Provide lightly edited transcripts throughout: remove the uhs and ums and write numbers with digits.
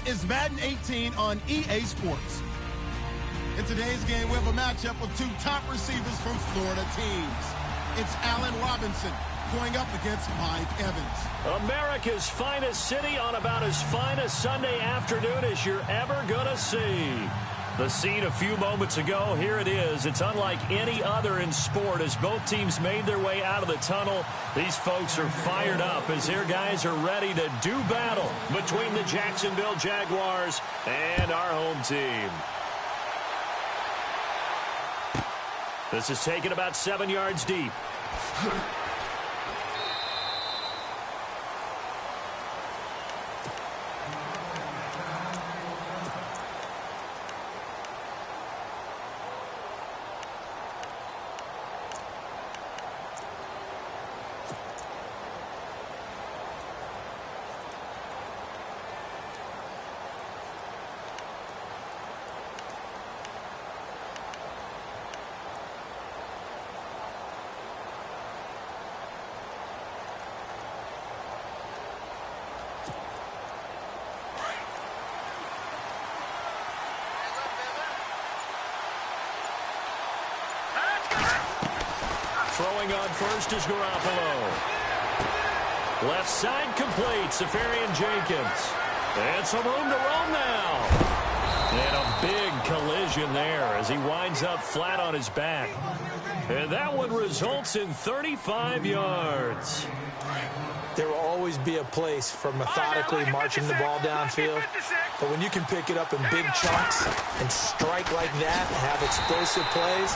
This is Madden 18 on EA Sports. In today's game, we have a matchup of two top receivers from Florida teams. It's Allen Robinson going up against Mike Evans. America's finest city on about as fine a Sunday afternoon as you're ever going to see. The scene a few moments ago, here it is. It's unlike any other in sport as both teams made their way out of the tunnel. These folks are fired up as their guys are ready to do battle between the Jacksonville Jaguars and our home team. This is taken about 7 yards deep. Throwing on first is Garoppolo. Left side complete, Safarian-Jenkins. And some room to roam now. And a big collision there as he winds up flat on his back. And that one results in 35 yards. There will always be a place for methodically marching the ball downfield. But when you can pick it up in big chunks and strike like that and have explosive plays,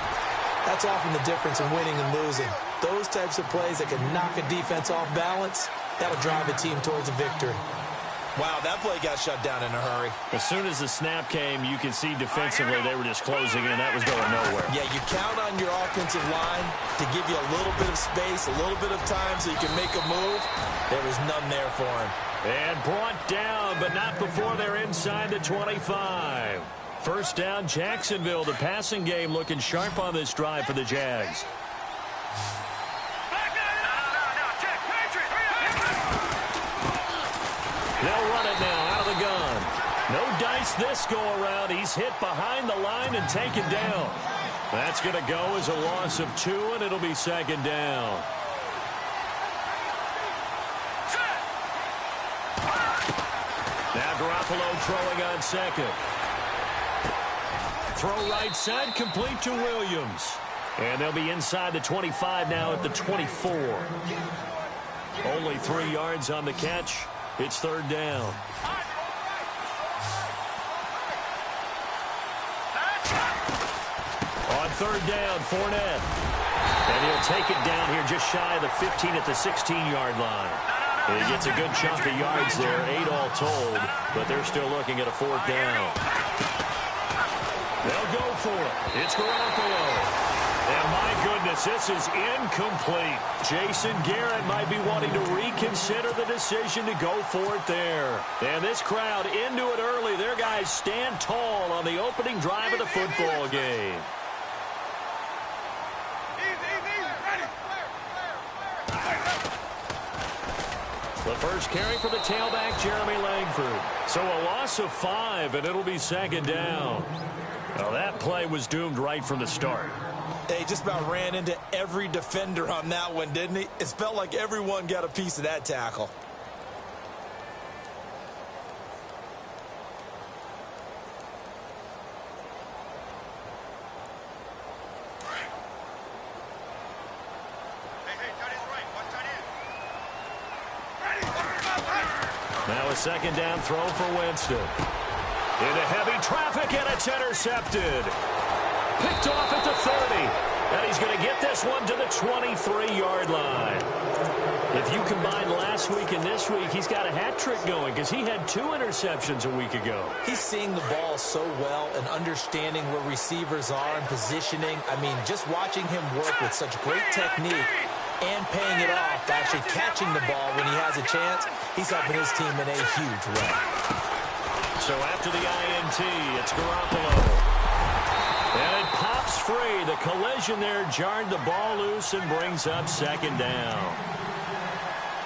that's often the difference in winning and losing. Those types of plays that can knock a defense off balance, that'll drive a team towards a victory. Wow, that play got shut down in a hurry. As soon as the snap came, you could see defensively they were just closing in. That was going nowhere. Yeah, you count on your offensive line to give you a little bit of space, a little bit of time so you can make a move. There was none there for him. And brought down, but not before they're inside the 25. First down, Jacksonville. The passing game looking sharp on this drive for the Jags. They'll run it now out of the gun. No dice this go-around. He's hit behind the line and taken down. That's going to go as a loss of 2, and it'll be second down. Now Garoppolo throwing on second. Throw right side, complete to Williams. And they'll be inside the 25 now at the 24. Only 3 yards on the catch. It's third down. On third down, Fournette. And he'll take it down here just shy of the 15 at the 16-yard line. And he gets a good chunk of yards there, 8 all told, but they're still looking at a fourth down. They'll go for it. It's Garoppolo. And my goodness, this is incomplete. Jason Garrett might be wanting to reconsider the decision to go for it there. And this crowd into it early. Their guys stand tall on the opening drive of the football game. The first carry for the tailback, Jeremy Langford. So a loss of 5, and it'll be second down. Well, that play was doomed right from the start. He just about ran into every defender on that one, didn't he? It felt like everyone got a piece of that tackle. Now a second down throw for Winston. Into heavy traffic, and it's intercepted. Picked off at the 30. And he's going to get this one to the 23-yard line. If you combine last week and this week, he's got a hat trick going because he had 2 interceptions a week ago. He's seeing the ball so well and understanding where receivers are and positioning. I mean, just watching him work with such great technique and paying it off, actually catching the ball when he has a chance, he's helping his team in a huge way. So after the INT, it's Garoppolo. And it pops free. The collision there jarred the ball loose and brings up second down.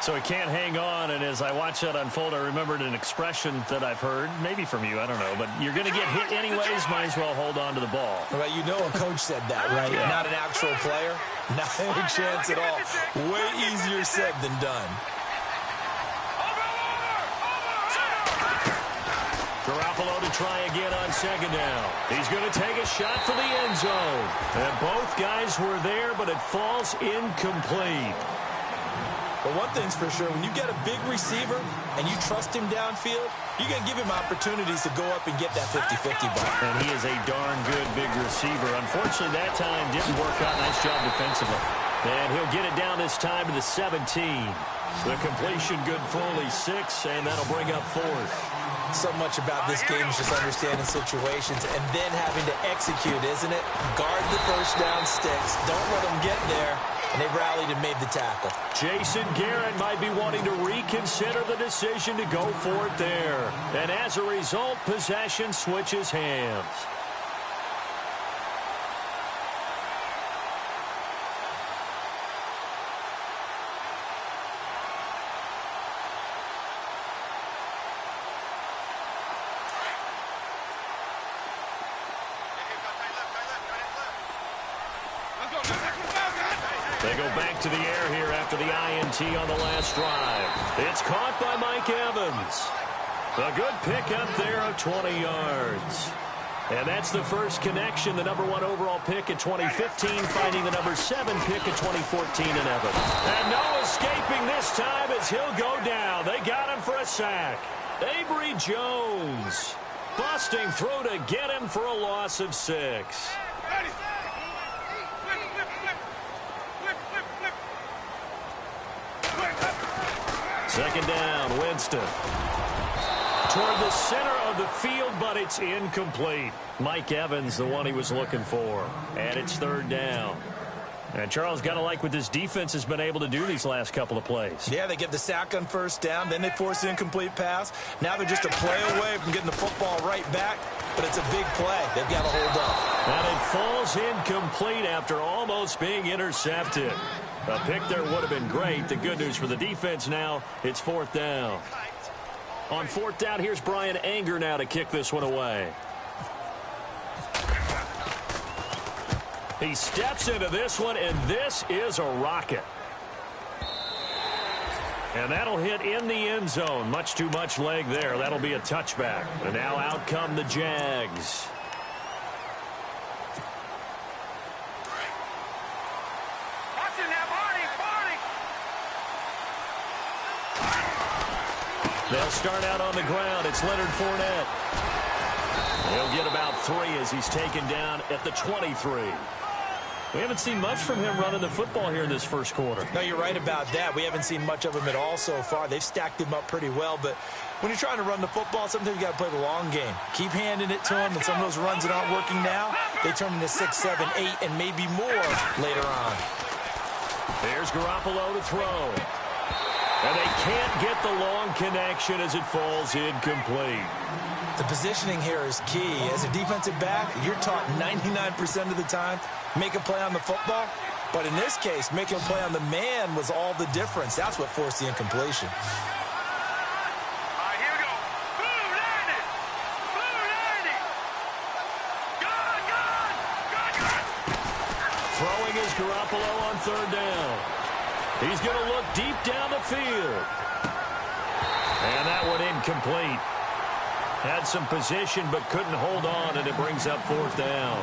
So he can't hang on, and as I watch that unfold, I remembered an expression that I've heard, maybe from you, I don't know, but you're going to get hit anyways, might as well hold on to the ball. Well, you know a coach said that, right? Yeah. Not an actual player. Not any chance at all. Way easier said than done. Garoppolo to try again on second down. He's going to take a shot for the end zone. And both guys were there, but it falls incomplete. But one thing's for sure, when you get a big receiver and you trust him downfield, you're going to give him opportunities to go up and get that 50-50 ball. And he is a darn good big receiver. Unfortunately, that time didn't work out. Nice job defensively. And he'll get it down this time to the 17. The completion good for only 6, and that'll bring up 4th. So much about this game is just understanding situations and then having to execute, isn't it? Guard the first down sticks. Don't let them get there. And they rallied and made the tackle. Jason Garrett might be wanting to reconsider the decision to go for it there. And as a result, possession switches hands. They go back to the air here after the INT on the last drive. It's caught by Mike Evans. A good pickup there of 20 yards. And that's the first connection, the number 1 overall pick in 2015, finding the number 7 pick in 2014 in Evans. And no escaping this time as he'll go down. They got him for a sack. Avery Jones busting through to get him for a loss of 6. Second down, Winston. Toward the center of the field, but it's incomplete. Mike Evans, the one he was looking for. And it's third down. And Charles, got to like what this defense has been able to do these last couple of plays. Yeah, they get the sack on first down, then they force an incomplete pass. Now they're just a play away from getting the football right back, but it's a big play. They've got to hold up. And it falls incomplete after almost being intercepted. A pick there would have been great. The good news for the defense now, it's fourth down. On fourth down, here's Brian Anger now to kick this one away. He steps into this one, and this is a rocket. And that'll hit in the end zone. Much too much leg there. That'll be a touchback. And now out come the Jags. They'll start out on the ground. It's Leonard Fournette. He'll get about 3 as he's taken down at the 23. We haven't seen much from him running the football here in this first quarter. No, you're right about that. We haven't seen much of him at all so far. They've stacked him up pretty well, but when you're trying to run the football, sometimes you got to play the long game. Keep handing it to him, and some of those runs that aren't working now, they turn into 6, 7, 8, and maybe more later on. There's Garoppolo to throw. And they can't get the long connection as it falls incomplete. The positioning here is key. As a defensive back, you're taught 99% of the time, make a play on the football. But in this case, making a play on the man was all the difference. That's what forced the incompletion. Here we go. Blue 90. Blue 90. Good. Throwing is Garoppolo on third down. He's going to look deep down the field. And that one incomplete. Had some position but couldn't hold on, and it brings up fourth down.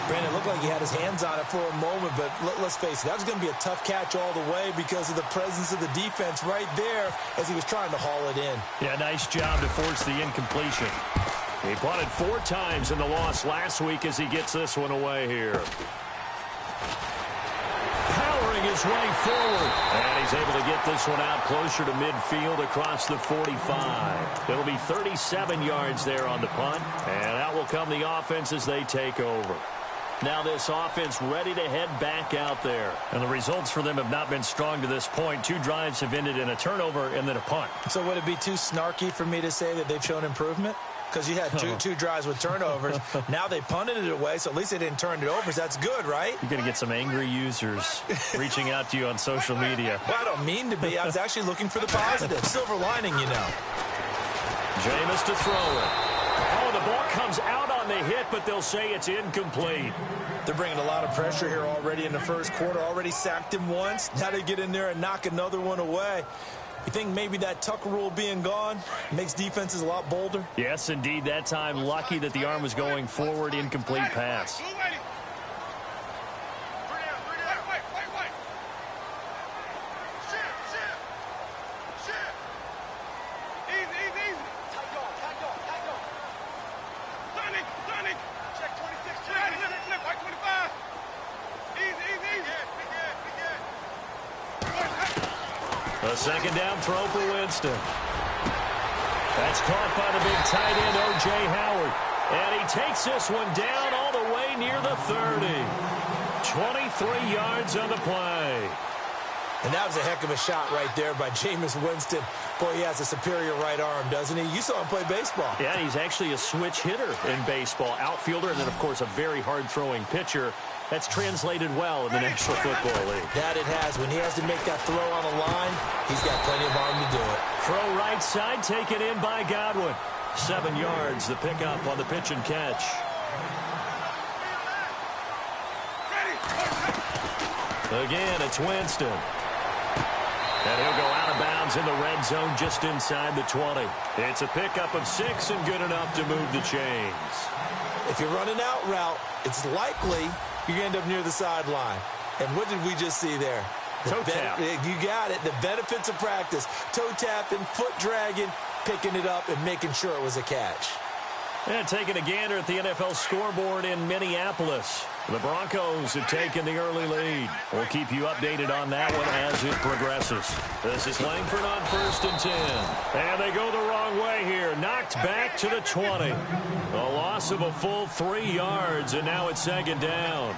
Brandon, it looked like he had his hands on it for a moment, but let's face it, that was going to be a tough catch all the way because of the presence of the defense right there as he was trying to haul it in. Yeah, nice job to force the incompletion. He punted 4 times in the loss last week as he gets this one away here. Powering his way forward. And he's able to get this one out closer to midfield across the 45. It'll be 37 yards there on the punt. And out will come the offense as they take over. Now this offense ready to head back out there. And the results for them have not been strong to this point. 2 drives have ended in a turnover and then a punt. So would it be too snarky for me to say that they've shown improvement? Because you had two drives with turnovers. Now they punted it away, so at least they didn't turn it over. So that's good, right? You're going to get some angry users reaching out to you on social media. Well, I don't mean to be. I was actually looking for the positive. Silver lining, you know. Jameis to throw it. Oh, the ball comes out on the hit, but they'll say it's incomplete. They're bringing a lot of pressure here already in the first quarter. Already sacked him once. Now they get in there and knock another one away. You think maybe that Tucker rule being gone makes defenses a lot bolder? Yes, indeed. That time, lucky that the arm was going forward. Incomplete pass. A second down throw for Winston. That's caught by the big tight end, O.J. Howard. And he takes this one down all the way near the 30. 23 yards on the play. And that was a heck of a shot right there by Jameis Winston. Boy, he has a superior right arm, doesn't he? You saw him play baseball. Yeah, he's actually a switch hitter in baseball. Outfielder, and then, of course, a very hard-throwing pitcher. That's translated well in the National Football League. That it has. When he has to make that throw on the line, he's got plenty of arm to do it. Throw right side, taken in by Godwin. 7 yards, the pickup on the pitch and catch. Again, it's Winston. And he'll go out of bounds in the red zone just inside the 20. It's a pickup of 6 and good enough to move the chains. If you're running out route, it's likely you're going to end up near the sideline. And what did we just see there? Toe tap. You got it. The benefits of practice. Toe tapping, foot dragging, picking it up, and making sure it was a catch. And taking a gander at the NFL scoreboard in Minneapolis. The Broncos have taken the early lead. We'll keep you updated on that one as it progresses. This is Langford on 1st and 10. And they go the wrong way here. Knocked back to the 20. A loss of a full 3 yards, and now it's 2nd down.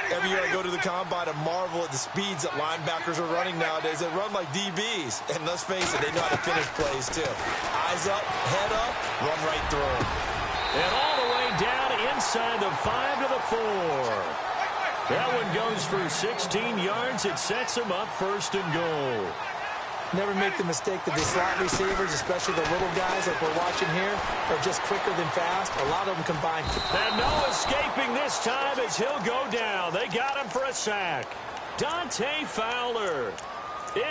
Every year I go to the combine and marvel at the speeds that linebackers are running nowadays. They run like DBs. And let's face it, they know how to finish plays too. Eyes up, head up, run right through them. And all the way down inside the 5 to the 4. That one goes for 16 yards. It sets them up 1st and goal. Never make the mistake that the slot receivers, especially the little guys like we're watching here, are just quicker than fast. A lot of them combine. And no escaping this time as he'll go down. They got him for a sack. Dante Fowler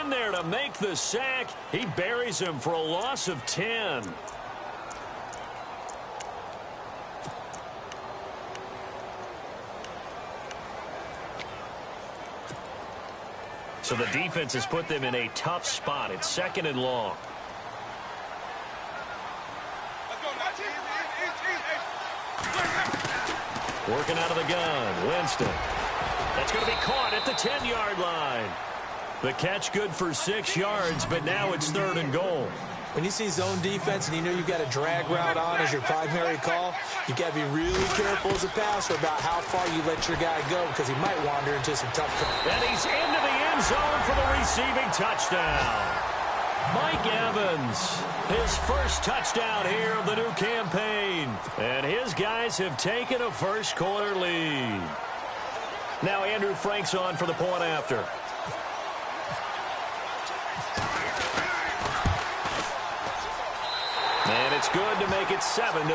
in there to make the sack. He buries him for a loss of 10. So the defense has put them in a tough spot. It's 2nd and long. Working out of the gun, Winston. That's going to be caught at the 10-yard line. The catch good for 6 yards, but now it's 3rd and goal. When you see zone defense and you know you've got a drag route on as your primary call, you got to be really careful as a passer about how far you let your guy go because he might wander into some tough. And he's into the end zone for the receiving touchdown. Mike Evans, his first touchdown here of the new campaign. And his guys have taken a first quarter lead. Now Andrew Frank's on for the point after. And it's good to make it 7-0.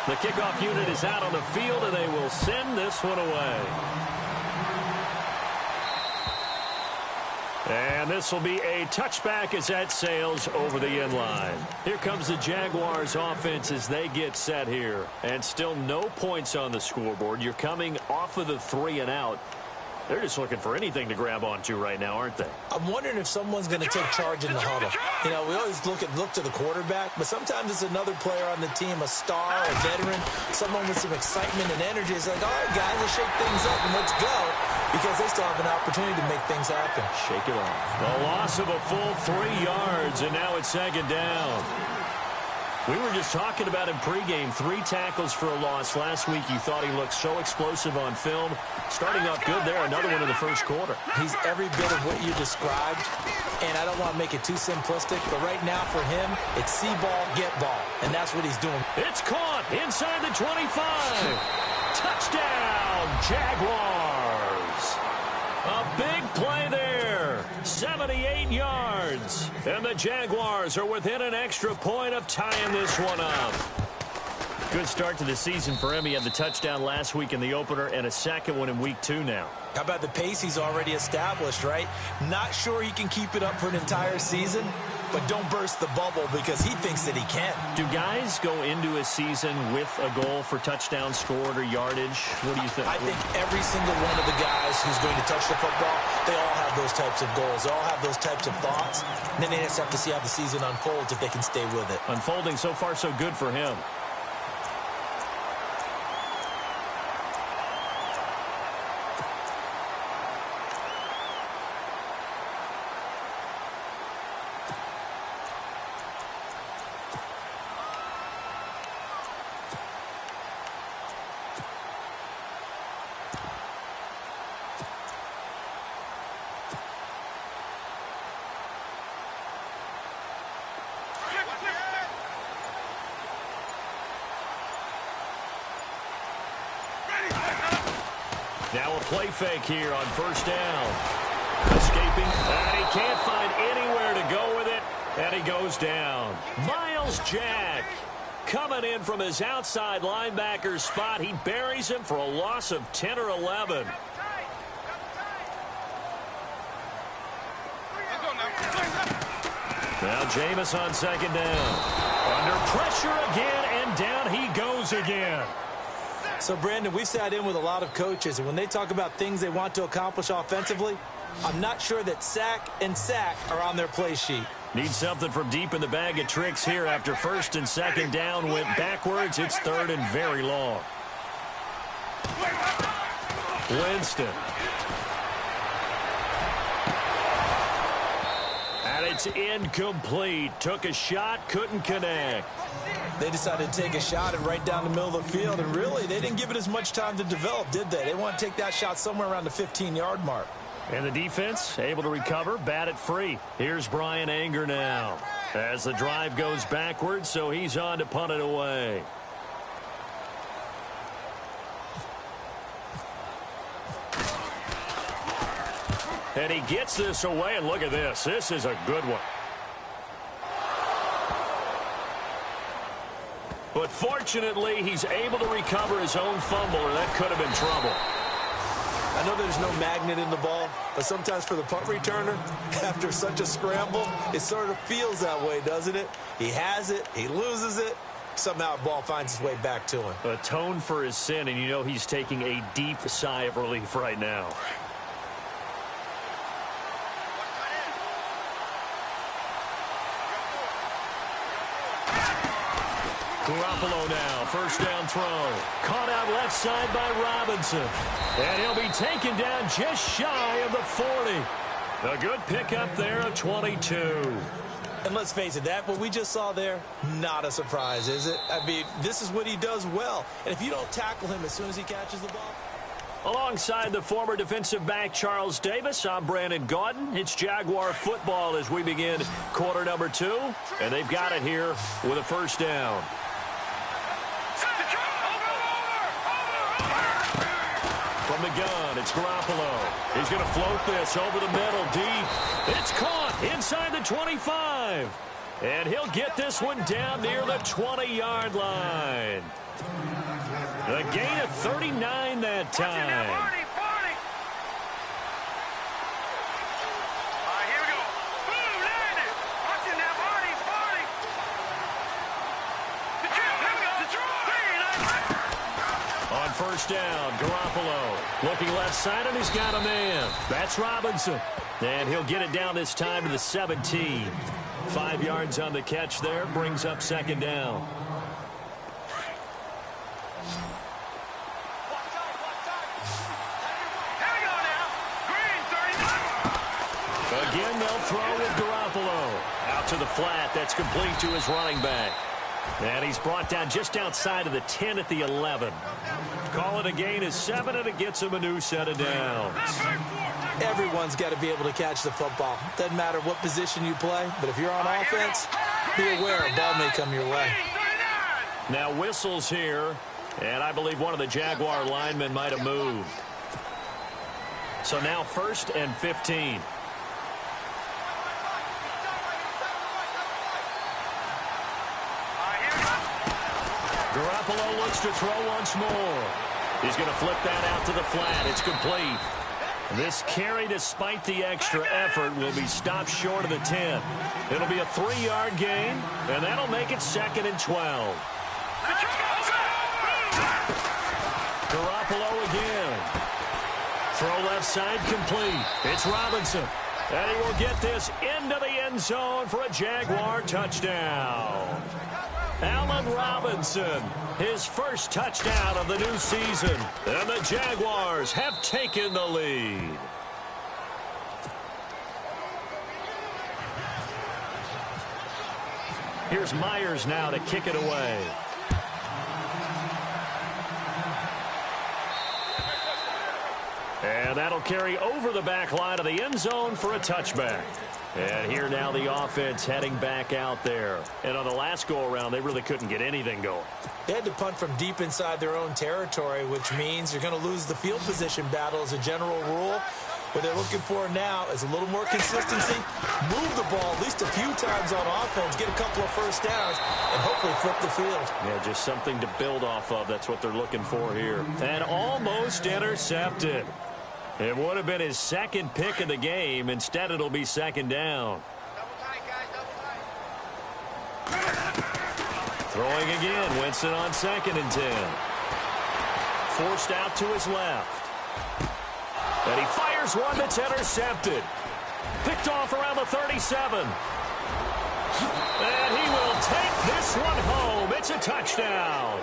The kickoff unit is out on the field, and they will send this one away. And this will be a touchback as that sails over the end line. Here comes the Jaguars offense as they get set here. And still no points on the scoreboard. You're coming off of the 3 and out. They're just looking for anything to grab onto right now, aren't they? I'm wondering if someone's going to take charge in the huddle. You know, we always look to the quarterback, but sometimes it's another player on the team, a star, a veteran, someone with some excitement and energy. It's like, all right, guys, let's shake things up and let's go, because they still have an opportunity to make things happen. Shake it off. A loss of a full 3 yards, and now it's 2nd down. We were just talking about him pregame. 3 tackles for a loss. Last week you thought he looked so explosive on film. Starting off good there. Another one in the first quarter. He's every bit of what you described. And I don't want to make it too simplistic, but right now for him, it's see ball, get ball. And that's what he's doing. It's caught inside the 25. Touchdown, Jaguars. A big play there. 78 yards. And the Jaguars are within an extra point of tying this one up. Good start to the season for him. He had the touchdown last week in the opener and a second one in week 2 now. How about the pace he's already established, right? Not sure he can keep it up for an entire season, but don't burst the bubble because he thinks that he can. Do guys go into a season with a goal for touchdowns scored or yardage? What do you think? I think every single one of the guys who's going to touch the football, they all have those types of goals. They all have those types of thoughts. And then they just have to see how the season unfolds if they can stay with it. Unfolding so far so good for him. Now a play fake here on first down. Escaping, and he can't find anywhere to go with it, and he goes down. Miles Jack coming in from his outside linebacker spot. He buries him for a loss of 10 or 11. Now Jameis on second down. Under pressure again, and down he goes again. So, Brandon, we've sat in with a lot of coaches, and when they talk about things they want to accomplish offensively, I'm not sure that sack and sack are on their play sheet. Need something from deep in the bag of tricks here after first and second down went backwards. It's third and very long. Winston. And it's incomplete. Took a shot, couldn't connect. They decided to take a shot and right down the middle of the field, and really, they didn't give it as much time to develop, did they? They want to take that shot somewhere around the 15-yard mark. And the defense able to recover, bat it free. Here's Brian Anger now as the drive goes backwards, so he's on to punt it away. And he gets this away, and look at this. This is a good one. But fortunately, he's able to recover his own fumble, or that could have been trouble. I know there's no magnet in the ball, but sometimes for the punt returner, after such a scramble, it sort of feels that way, doesn't it? He has it, he loses it, somehow the ball finds its way back to him. Atone for his sin, and you know he's taking a deep sigh of relief right now. Garoppolo now, first down throw. Caught out left side by Robinson. And he'll be taken down just shy of the 40. A good pickup there of 22. And let's face it, that what we just saw there, not a surprise, is it? I mean, this is what he does well. And if you don't tackle him as soon as he catches the ball. Alongside the former defensive back Charles Davis, I'm Brandon Gaudin. It's Jaguar football as we begin quarter number 2. And they've got it here with a first down. From the gun, it's Garoppolo. He's going to float this over the middle, deep. It's caught inside the 25. And he'll get this one down near the 20-yard line. A gain of 39 that time. On first down, Garoppolo looking left side, and he's got a man. That's Robinson. And he'll get it down this time to the 17. 5 yards on the catch there, brings up second down. Again, they'll throw with Garoppolo. Out to the flat, that's complete to his running back. And he's brought down just outside of the 10 at the 11. Call it a gain of 7, and it gets him a new set of downs. Everyone's got to be able to catch the football. Doesn't matter what position you play, but if you're on offense, be aware a ball may come your way. Now whistles here, and I believe one of the Jaguar linemen might have moved. So now 1st and 15. Garoppolo looks to throw once more. He's going to flip that out to the flat. It's complete. This carry, despite the extra effort, will be stopped short of the 10. It'll be a 3-yard gain, and that'll make it 2nd and 12. Garoppolo again. Throw left side complete. It's Robinson. And he will get this into the end zone for a Jaguar touchdown. Allen Robinson, his first touchdown of the new season. And the Jaguars have taken the lead. Here's Myers now to kick it away. And that'll carry over the back line of the end zone for a touchback. And here now the offense heading back out there. And on the last go-around, they really couldn't get anything going. They had to punt from deep inside their own territory, which means you're going to lose the field position battle as a general rule. What they're looking for now is a little more consistency, move the ball at least a few times on offense, get a couple of first downs, and hopefully flip the field. Yeah, just something to build off of. That's what they're looking for here. And almost intercepted. It would have been his 2nd pick of the game. Instead, it'll be 2nd down. Throwing again. Winston on 2nd and 10. Forced out to his left. And he fires one that's intercepted. Picked off around the 37. And he will take this one home. It's a touchdown.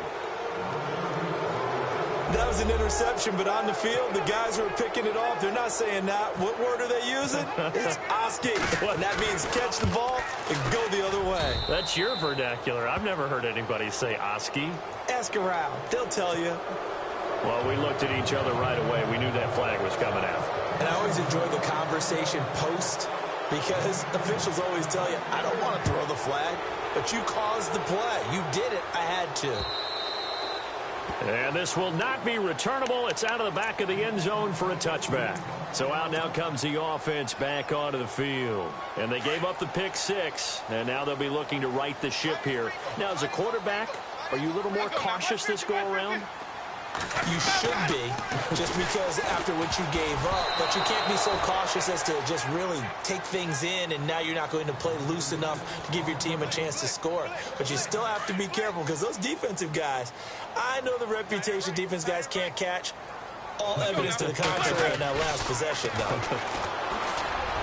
That was an interception, but on the field, the guys who are picking it off, they're not saying that. What word are they using? It's Oski. And that means catch the ball and go the other way. That's your vernacular. I've never heard anybody say Oski. Ask around. They'll tell you. Well, we looked at each other right away. We knew that flag was coming out. And I always enjoy the conversation post because officials always tell you, I don't want to throw the flag, but you caused the play. You did it. I had to. And this will not be returnable. It's out of the back of the end zone for a touchback. So out now comes the offense back onto the field. And they gave up the pick 6, and now they'll be looking to right the ship here. Now, as a quarterback, are you a little more cautious this go-around? You should be, just because after what you gave up. But you can't be so cautious as to just really take things in, and now you're not going to play loose enough to give your team a chance to score. But you still have to be careful because those defensive guys, I know the reputation defense guys can't catch. All evidence to the contrary in that last possession, though.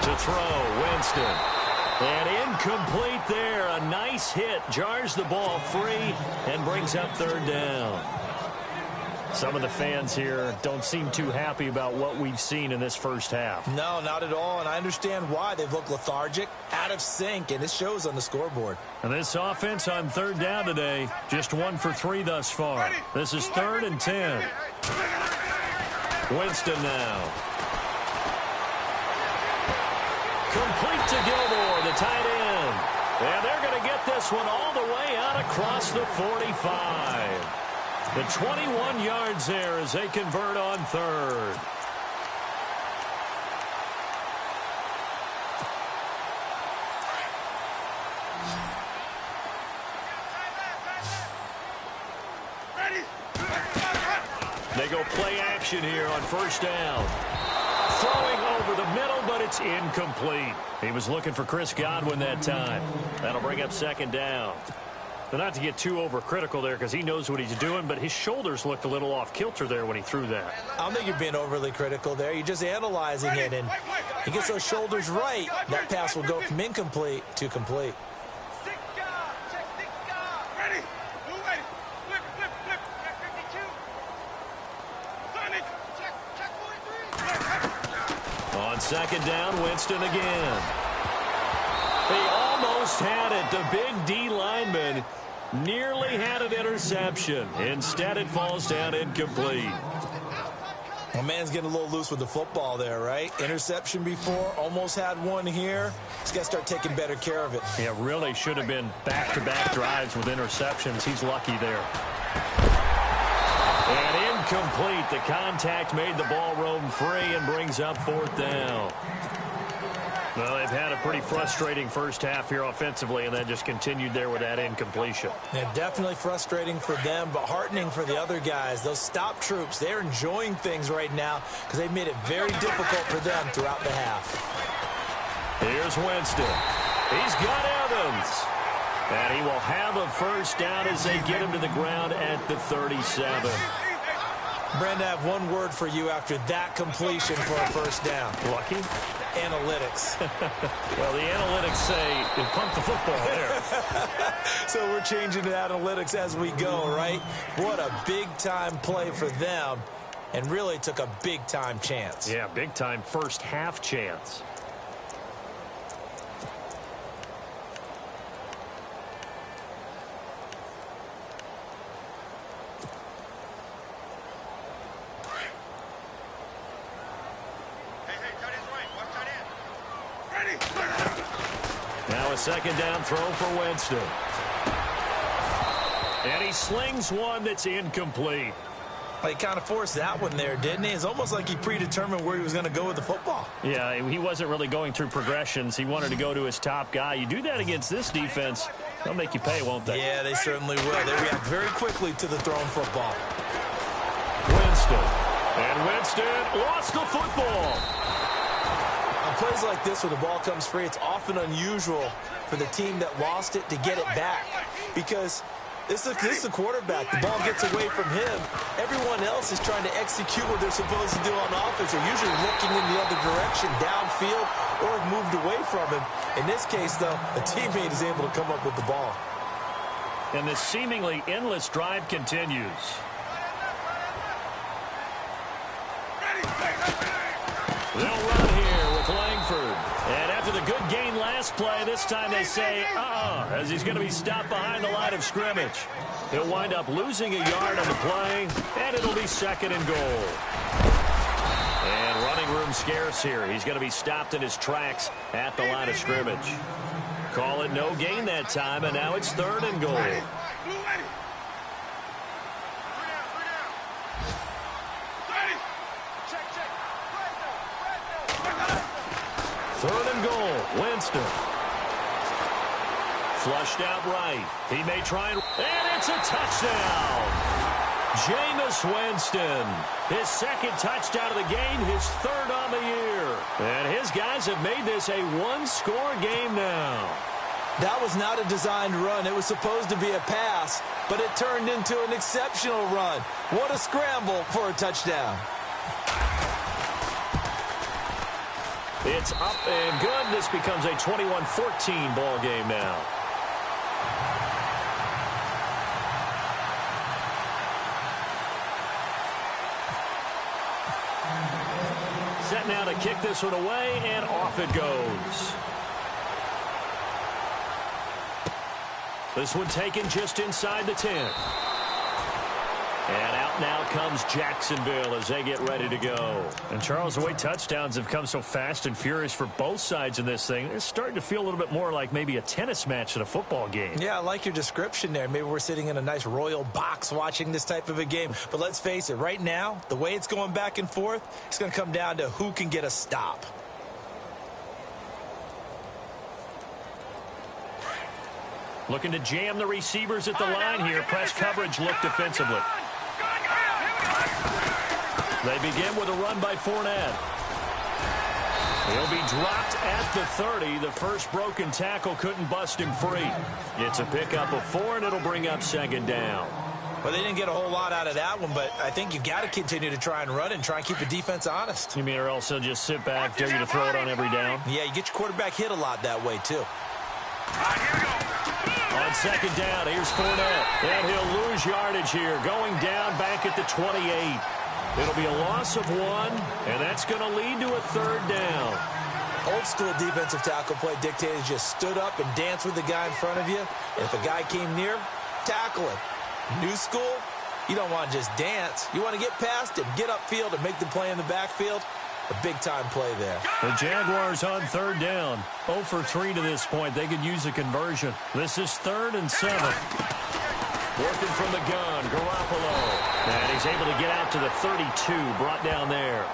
To throw, Winston. And incomplete there. A nice hit. Jars the ball free and brings up 3rd down. Some of the fans here don't seem too happy about what we've seen in this first half. No, not at all, and I understand why. They've looked lethargic, out of sync, and it shows on the scoreboard. And this offense on 3rd down today, just 1 for 3 thus far. This is 3rd and 10. Winston now. Complete to Gilmore, the tight end. And they're going to get this one all the way out across the 45. The 21 yards there as they convert on 3rd. They go play action here on 1st down. Throwing over the middle, but it's incomplete. He was looking for Chris Godwin that time. That'll bring up 2nd down. But not to get too overcritical there because he knows what he's doing, but his shoulders looked a little off kilter there when he threw that. I don't think you're being overly critical there. You're just analyzing it, and he gets those shoulders right. That pass will go from incomplete to complete. On 2nd down, Winston again. He almost had it. The big D lineman Nearly had an interception. Instead, it falls down incomplete. Well, man's getting a little loose with the football there, right? Interception before, almost had one here. He's got to start taking better care of it. Yeah, really should have been back-to-back drives with interceptions. He's lucky there. And incomplete. The contact made the ball roam free and brings up 4th down. Well, they've had a pretty frustrating first half here offensively, and then just continued there with that incompletion. Yeah, definitely frustrating for them, but heartening for the other guys. Those stop troops, they're enjoying things right now because they've made it very difficult for them throughout the half. Here's Winston. He's got Evans. And he will have a first down as they get him to the ground at the 37. Brandon, I have one word for you after that completion for a first down. Lucky? Analytics. Well, the analytics say you pump the football there. So we're changing to analytics as we go, right? What a big-time play for them, and really took a big-time chance. Yeah, big-time first half chance. Now a second down throw for Winston. And he slings one that's incomplete. He kind of forced that one there, didn't he? It's almost like he predetermined where he was going to go with the football. Yeah, he wasn't really going through progressions. He wanted to go to his top guy. You do that against this defense, they'll make you pay, won't they? Yeah, they certainly will. They react very quickly to the thrown football. Winston. And Winston lost the football. On plays like this where the ball comes free, it's often unusual for the team that lost it to get it back because this is the quarterback. The ball gets away from him. Everyone else is trying to execute what they're supposed to do on offense. They're usually looking in the other direction, downfield, or have moved away from him. In this case, though, a teammate is able to come up with the ball. And this seemingly endless drive continues. They'll run here with Langford. And after the good gain last play, this time they say, as he's going to be stopped behind the line of scrimmage. He'll wind up losing a yard on the play, and it'll be 2nd and goal. And running room scarce here. He's going to be stopped in his tracks at the line of scrimmage. Call it no gain that time, and now it's 3rd and goal. 3rd and goal. Winston. Flushed out right. He may try and it's a touchdown. Jameis Winston. His 2nd touchdown of the game, his 3rd on the year. And his guys have made this a one-score game now. That was not a designed run. It was supposed to be a pass, but it turned into an exceptional run. What a scramble for a touchdown. It's up and good. This becomes a 21-14 ball game now. Set now to kick this one away, and off it goes. This one taken just inside the 10. And out now comes Jacksonville as they get ready to go. And, Charles, the way touchdowns have come so fast and furious for both sides in this thing, it's starting to feel a little bit more like maybe a tennis match than a football game. Yeah, I like your description there. Maybe we're sitting in a nice royal box watching this type of a game. But let's face it, right now, the way it's going back and forth, it's going to come down to who can get a stop. Looking to jam the receivers at the line here. Press coverage look defensively. They begin with a run by Fournette. He'll be dropped at the 30. The first broken tackle couldn't bust him free. It's a pickup of 4, and it'll bring up 2nd down. Well, they didn't get a whole lot out of that one, but I think you've got to continue to try and run and try and keep the defense honest. You mean or also just sit back, dare you to throw it on every down? Yeah, you get your quarterback hit a lot that way, too. On 2nd down, here's Fournette. And he'll lose yardage here, going down back at the 28. It'll be a loss of 1, and that's going to lead to a 3rd down. Old school defensive tackle play dictated just stood up and danced with the guy in front of you. And if a guy came near, tackling. New school, you don't want to just dance. You want to get past it, get upfield, and make the play in the backfield. A big-time play there. The Jaguars on third down. 0 for 3 to this point. They could use a conversion. This is 3rd and 7. Working from the gun, Garoppolo. And he's able to get out to the 32, brought down there.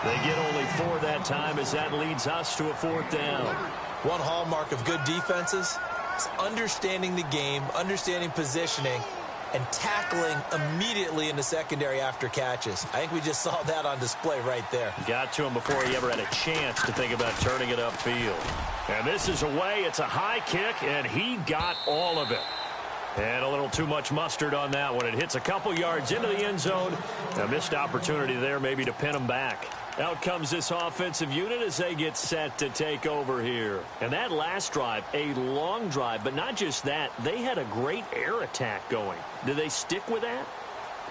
They get only 4 that time as that leads us to a 4th down. One hallmark of good defenses is understanding the game, understanding positioning, and tackling immediately in the secondary after catches. I think we just saw that on display right there. Got to him before he ever had a chance to think about turning it upfield. And this is away. It's a high kick, and he got all of it. And a little too much mustard on that one. It hits a couple yards into the end zone. A missed opportunity there maybe to pin him back. Out comes this offensive unit as they get set to take over here. And that last drive, a long drive, but not just that. They had a great air attack going. Do they stick with that?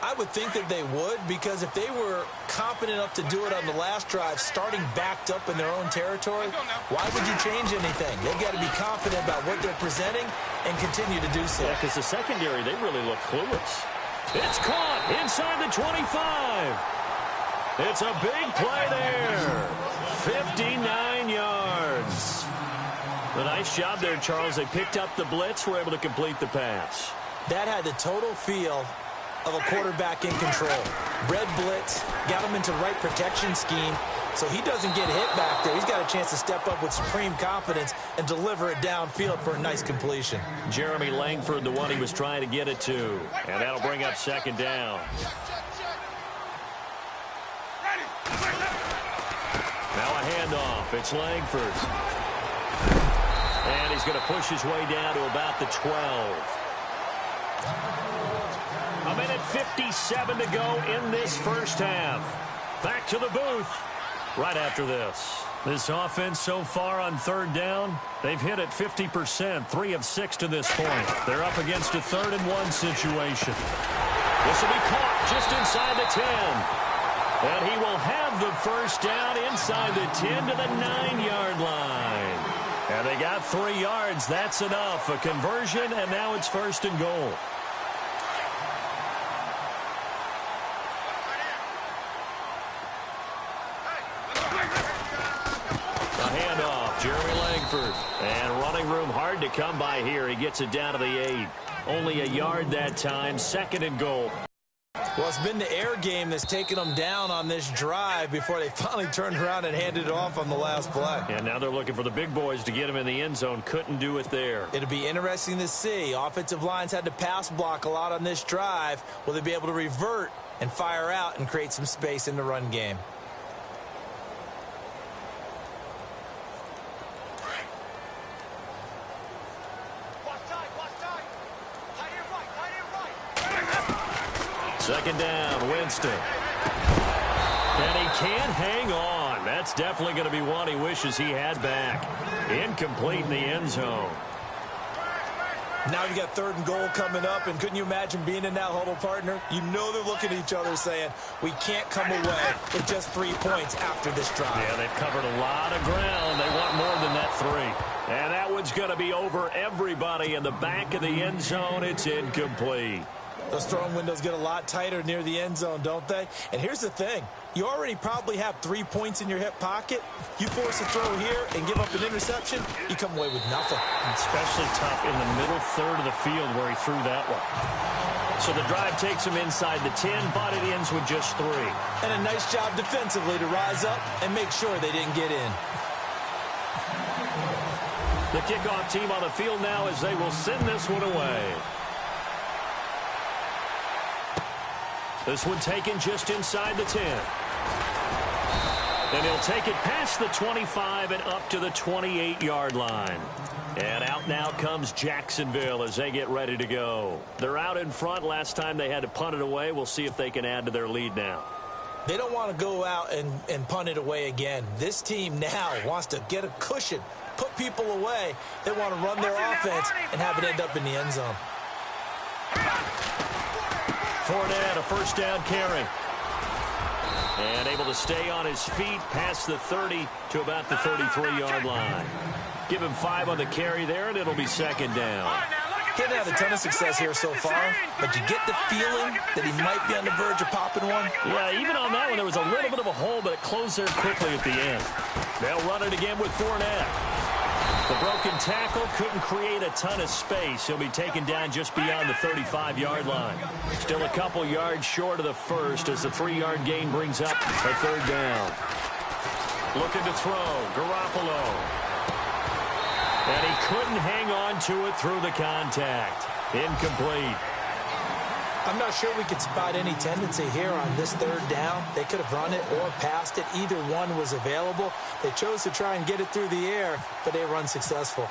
I would think that they would, because if they were competent enough to do it on the last drive, starting backed up in their own territory, why would you change anything? They've got to be confident about what they're presenting and continue to do so. Yeah, because the secondary, they really look clueless. It's caught inside the 25. It's a big play there. 59 yards. A nice job there, Charles. They picked up the blitz, were able to complete the pass. That had the total feel of a quarterback in control. Red blitz, got him into the right protection scheme, so he doesn't get hit back there. He's got a chance to step up with supreme confidence and deliver it downfield for a nice completion. Jeremy Langford, the one he was trying to get it to. And that'll bring up 2nd down. Now a handoff. It's Langford. And he's going to push his way down to about the 12. A minute 57 to go in this first half. Back to the booth right after this. This offense so far on 3rd down, they've hit it 50%, 3 of 6 to this point. They're up against a 3rd and 1 situation. This will be caught just inside the 10. And he will have the first down inside the 10 to the 9-yard line. And they got 3 yards. That's enough. A conversion, and now it's 1st and goal. A handoff, Jeremy Langford. And running room hard to come by here. He gets it down to the 8. Only a yard that time. 2nd and goal. Well, it's been the air game that's taken them down on this drive before they finally turned around and handed it off on the last play. And now they're looking for the big boys to get him in the end zone. Couldn't do it there. It'll be interesting to see. Offensive lines had to pass block a lot on this drive. Will they be able to revert and fire out and create some space in the run game? Second down, Winston. And he can't hang on. That's definitely going to be one he wishes he had back. Incomplete in the end zone. Now you got 3rd and goal coming up, and couldn't you imagine being in that huddle, partner? You know they're looking at each other saying, we can't come away with just 3 points after this drive. Yeah, they've covered a lot of ground. They want more than that 3. And that one's going to be over everybody in the back of the end zone. It's incomplete. Those throwing windows get a lot tighter near the end zone, don't they? And here's the thing. You already probably have 3 points in your hip pocket. You force a throw here and give up an interception, you come away with nothing. Especially tough in the middle third of the field where he threw that one. So the drive takes him inside the 10, but it ends with just 3. And a nice job defensively to rise up and make sure they didn't get in. The kickoff team on the field now as they will send this one away. This one taken just inside the 10. And he'll take it past the 25 and up to the 28-yard line. And out now comes Jacksonville as they get ready to go. They're out in front. Last time they had to punt it away. We'll see if they can add to their lead now. They don't want to go out and punt it away again. This team now wants to get a cushion, put people away. They want to run their offense and have it end up in the end zone. Fournette, a first down carry. And able to stay on his feet past the 30 to about the 33-yard line. Give him 5 on the carry there, and it'll be 2nd down. He hasn't had a ton of success here so far, but you get the feeling that he might be on the verge of popping one. Yeah, even on that one, there was a little bit of a hole, but it closed there quickly at the end. They'll run it again with Fournette. The broken tackle couldn't create a ton of space. He'll be taken down just beyond the 35-yard line. Still a couple yards short of the first as the 3-yard gain brings up a third down. Looking to throw, Garoppolo. And he couldn't hang on to it through the contact. Incomplete. I'm not sure we could spot any tendency here on this third down. They could have run it or passed it. Either one was available. They chose to try and get it through the air, but they were unsuccessful.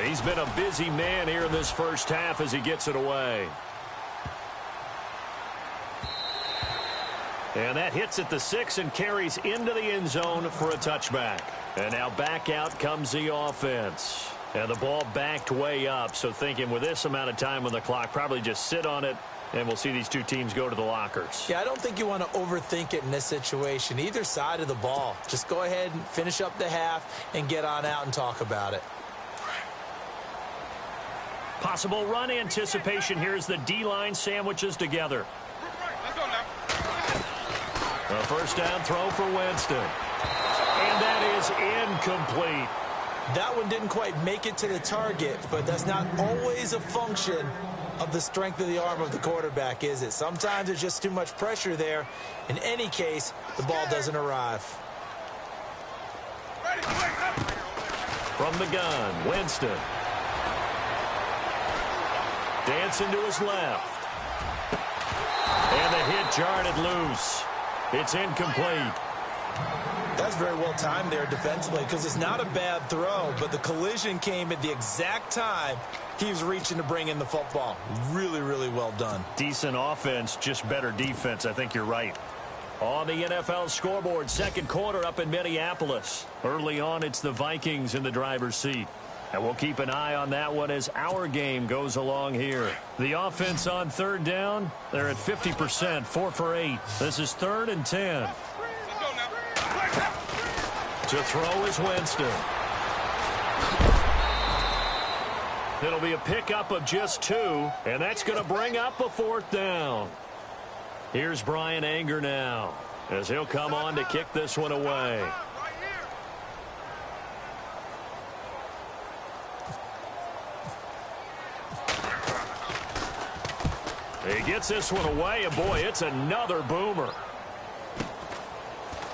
He's been a busy man here in this first half as he gets it away. And that hits at the 6 and carries into the end zone for a touchback. And now back out comes the offense. And the ball backed way up, so thinking with this amount of time on the clock, probably just sit on it, and we'll see these two teams go to the lockers. Yeah, I don't think you want to overthink it in this situation. Either side of the ball. Just go ahead and finish up the half and get on out and talk about it. Possible run anticipation here as the D-line sandwiches together. Let's go now. A first down throw for Winston. And that is incomplete. That one didn't quite make it to the target, but that's not always a function of the strength of the arm of the quarterback, is it? Sometimes there's just too much pressure there. In any case, the ball doesn't arrive. From the gun, Winston. Dancing to his left. And the hit jarred it loose. It's incomplete. That's very well timed there defensively because it's not a bad throw, but the collision came at the exact time he was reaching to bring in the football. Really, really well done. Decent offense, just better defense. I think you're right. On the NFL scoreboard, second quarter up in Minneapolis. Early on, it's the Vikings in the driver's seat. And we'll keep an eye on that one as our game goes along here. The offense on third down, they're at 50%, 4 for 8. This is 3rd and 10. To throw is Winston. It'll be a pickup of just 2, and that's going to bring up a 4th down. Here's Brian Anger now as he'll come on to kick this one away. He gets this one away, and boy, it's another boomer.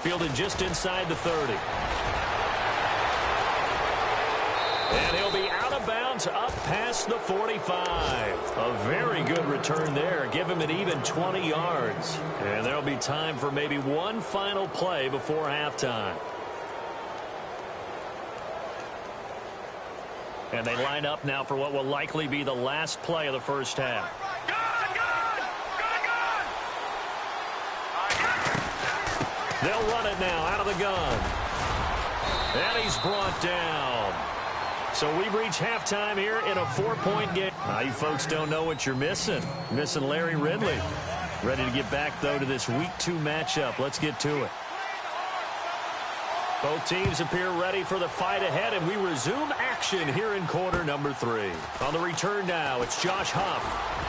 Fielded just inside the 30. And he'll be out of bounds up past the 45. A very good return there. Give him an even 20 yards. And there'll be time for maybe one final play before halftime. And they line up now for what will likely be the last play of the first half. They'll run it now out of the gun. And he's brought down. So we've reached halftime here in a 4-point game. Now, you folks don't know what you're missing. Missing Larry Ridley. Ready to get back, though, to this Week 2 matchup. Let's get to it. Both teams appear ready for the fight ahead, and we resume action here in quarter number 3. On the return now, it's Josh Huff.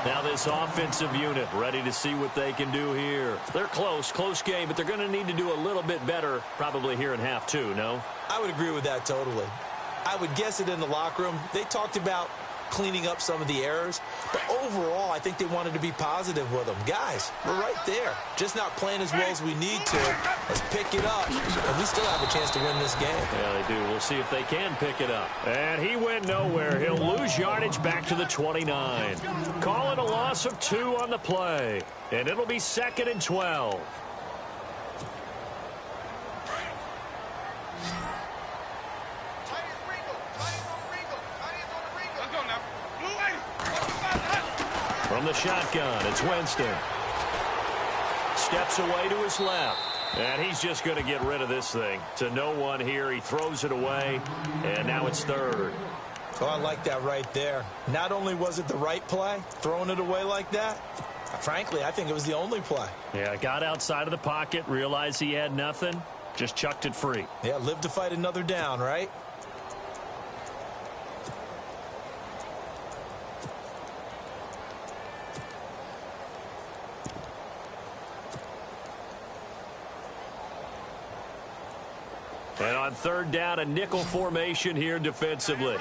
Now this offensive unit ready to see what they can do here. They're close game, but they're going to need to do a little bit better probably here in half 2, no? I would agree with that totally. I would guess it in the locker room. They talked about cleaning up some of the errors, but overall I think they wanted to be positive with them. Guys, we're right there. Just not playing as well as we need to. Let's pick it up, and we still have a chance to win this game. Yeah, they do. We'll see if they can pick it up. And he went nowhere. He'll lose yardage back to the 29. Call it a loss of 2 on the play, and it'll be 2nd and 12. From the shotgun, it's Winston. Steps away to his left. And he's just going to get rid of this thing. To no one here. He throws it away. And now it's 3rd. Oh, I like that right there. Not only was it the right play, throwing it away like that, Frankly, I think it was the only play. Yeah, got outside of the pocket, realized he had nothing, just chucked it free. Yeah, live to fight another down, right? And on third down, a nickel formation here defensively.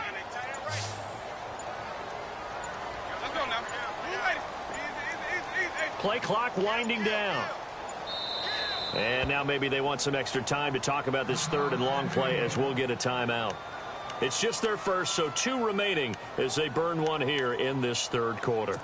Play clock winding down. And now maybe they want some extra time to talk about this third and long play as we'll get a timeout. It's just their first, so 2 remaining as they burn one here in this third quarter.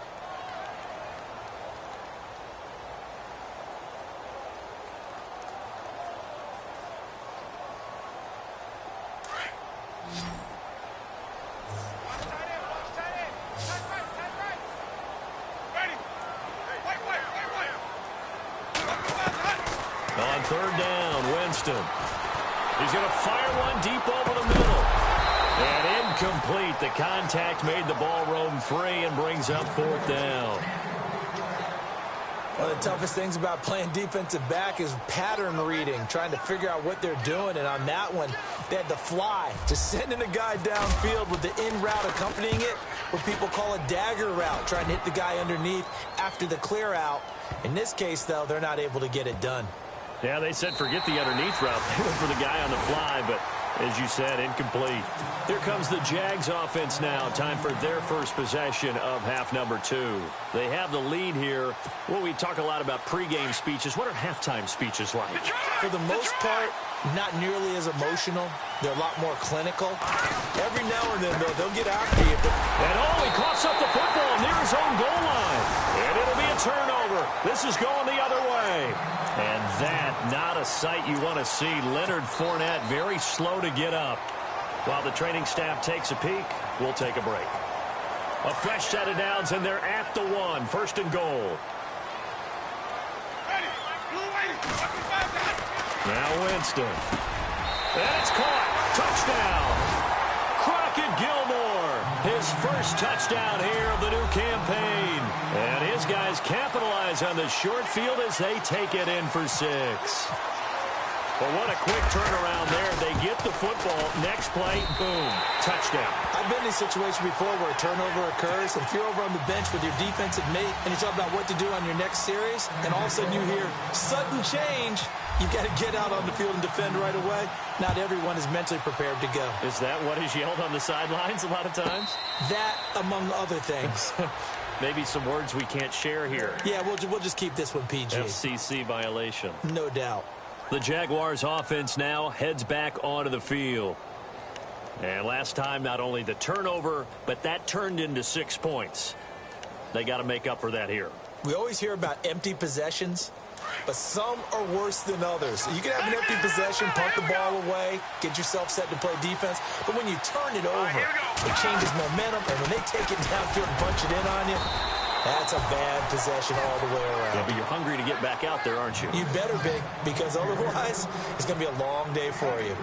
On third down, Winston. He's going to fire one deep over the middle. And incomplete. The contact made the ball roam free and brings up fourth down. One of the toughest things about playing defensive back is pattern reading, trying to figure out what they're doing. And on that one, they had the fly, just sending a guy downfield with the in route accompanying it, what people call a dagger route, trying to hit the guy underneath after the clear out. In this case, though, they're not able to get it done. Yeah, they said forget the underneath route. They went for the guy on the fly, but as you said, incomplete. Here comes the Jags offense now. Time for their first possession of half number 2. They have the lead here. Well, we talk a lot about pregame speeches. What are halftime speeches like? For the most part, not nearly as emotional. They're a lot more clinical. Every now and then, though, they'll get after you. And he coughs up the football near his own goal line. And it'll be a turnover. This is going the other way. And that, not a sight you want to see. Leonard Fournette very slow to get up. While the training staff takes a peek, we'll take a break. A fresh set of downs, and they're at the 1. First and goal. Now Winston. And it's caught. Touchdown. Crockett Gilmore. His first touchdown here of the new campaign. And his guys capitalize on the short field as they take it in for 6. Well, what a quick turnaround there. They get the football. Next play, boom, touchdown. I've been in a situation before where a turnover occurs, and if you're over on the bench with your defensive mate and you talk about what to do on your next series, and all of a sudden you hear sudden change, you've got to get out on the field and defend right away. Not everyone is mentally prepared to go. Is that what is yelled on the sidelines a lot of times? That, among other things. Maybe some words we can't share here. Yeah, we'll just keep this one PG. FCC violation. No doubt. The Jaguars offense now heads back onto the field. And last time, not only the turnover, but that turned into 6 points. They got to make up for that here. We always hear about empty possessions, but some are worse than others. You can have an empty possession, punt the ball away, get yourself set to play defense, but when you turn it over, it changes momentum, and when they take it downfield and punch it in on you, that's a bad possession all the way around. Yeah, but you're hungry to get back out there, aren't you? You better be, because otherwise it's going to be a long day for you.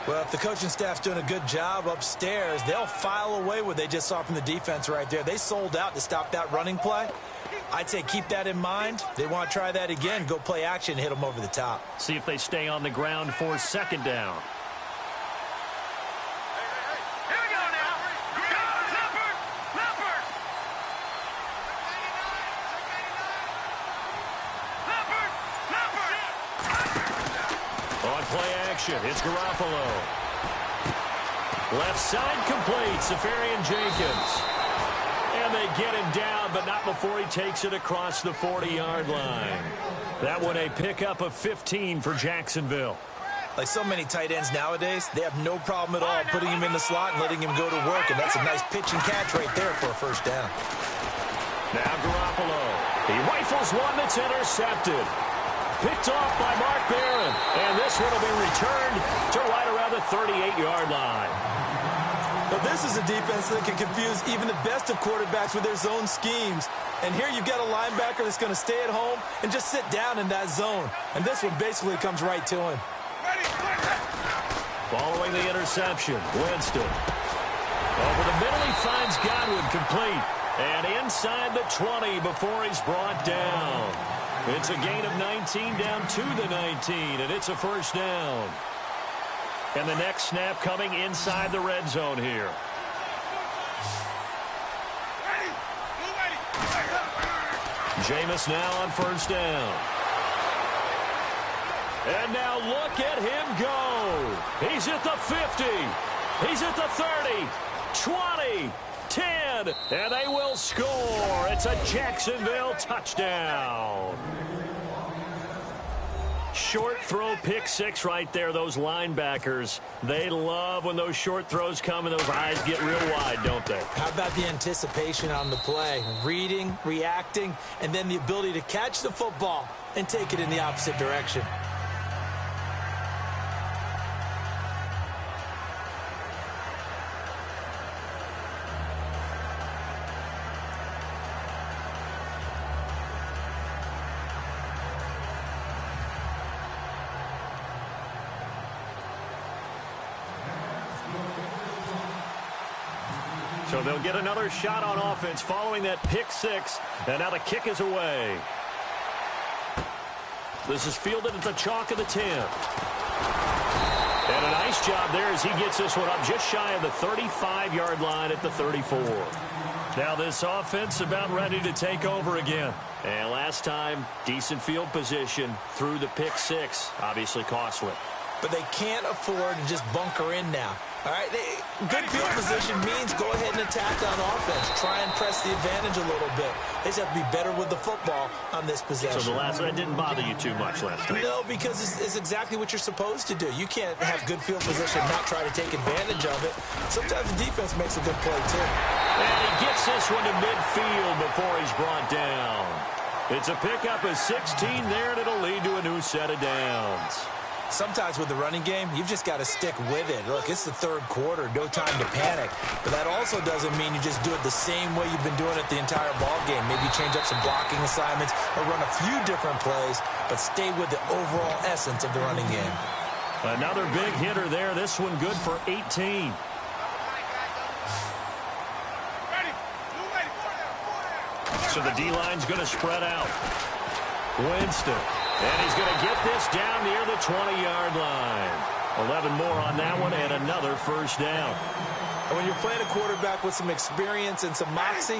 Well, if the coaching staff's doing a good job upstairs, they'll file away what they just saw from the defense right there. They sold out to stop that running play. I'd say keep that in mind. They want to try that again, go play action, hit them over the top. See if they stay on the ground for second down. Play action. It's Garoppolo. Left side complete. Safarian-Jenkins. And they get him down, but not before he takes it across the 40-yard line. That one a pickup of 15 for Jacksonville. Like so many tight ends nowadays, they have no problem at all putting him in the slot and letting him go to work, and that's a nice pitch and catch right there for a first down. Now Garoppolo. He rifles one that's intercepted. Picked off by Mark Barron. And this one will be returned to right around the 38-yard line. But this is a defense that can confuse even the best of quarterbacks with their zone schemes. And here you've got a linebacker that's going to stay at home and just sit down in that zone. And this one basically comes right to him. Following the interception, Winston. Over the middle, he finds Godwin complete. And inside the 20 before he's brought down. It's a gain of 19 down to the 19, and it's a first down. And the next snap coming inside the red zone here. Jameis now on first down. And now look at him go. He's at the 50. He's at the 30, 20, 10, and they will score. It's a Jacksonville touchdown. Short throw, pick six right there. Those linebackers, they love when those short throws come and those eyes get real wide, don't they? How about the anticipation on the play? Reading, reacting, and then the ability to catch the football and take it in the opposite direction. So they'll get another shot on offense following that pick six, and now the kick is away. This is fielded at the chalk of the 10. And a nice job there as he gets this one up just shy of the 35-yard line at the 34. Now this offense about ready to take over again. And last time, decent field position through the pick six, obviously costly. But they can't afford to just bunker in now. All right, good field position means go ahead and attack on offense. Try and press the advantage a little bit. They just have to be better with the football on this possession. So the last one didn't bother you too much last time? No, because it's exactly what you're supposed to do. You can't have good field position and not try to take advantage of it. Sometimes the defense makes a good play, too. And he gets this one to midfield before he's brought down. It's a pickup of 16 there, and it'll lead to a new set of downs. Sometimes with the running game, you've just got to stick with it. Look, it's the third quarter, no time to panic. But that also doesn't mean you just do it the same way you've been doing it the entire ball game. Maybe change up some blocking assignments or run a few different plays, but stay with the overall essence of the running game. Another big hitter there. This one good for 18. So the D-line's going to spread out. Winston. And he's going to get this down near the 20-yard line. 11 more on that one and another first down. And when you're playing a quarterback with some experience and some moxie,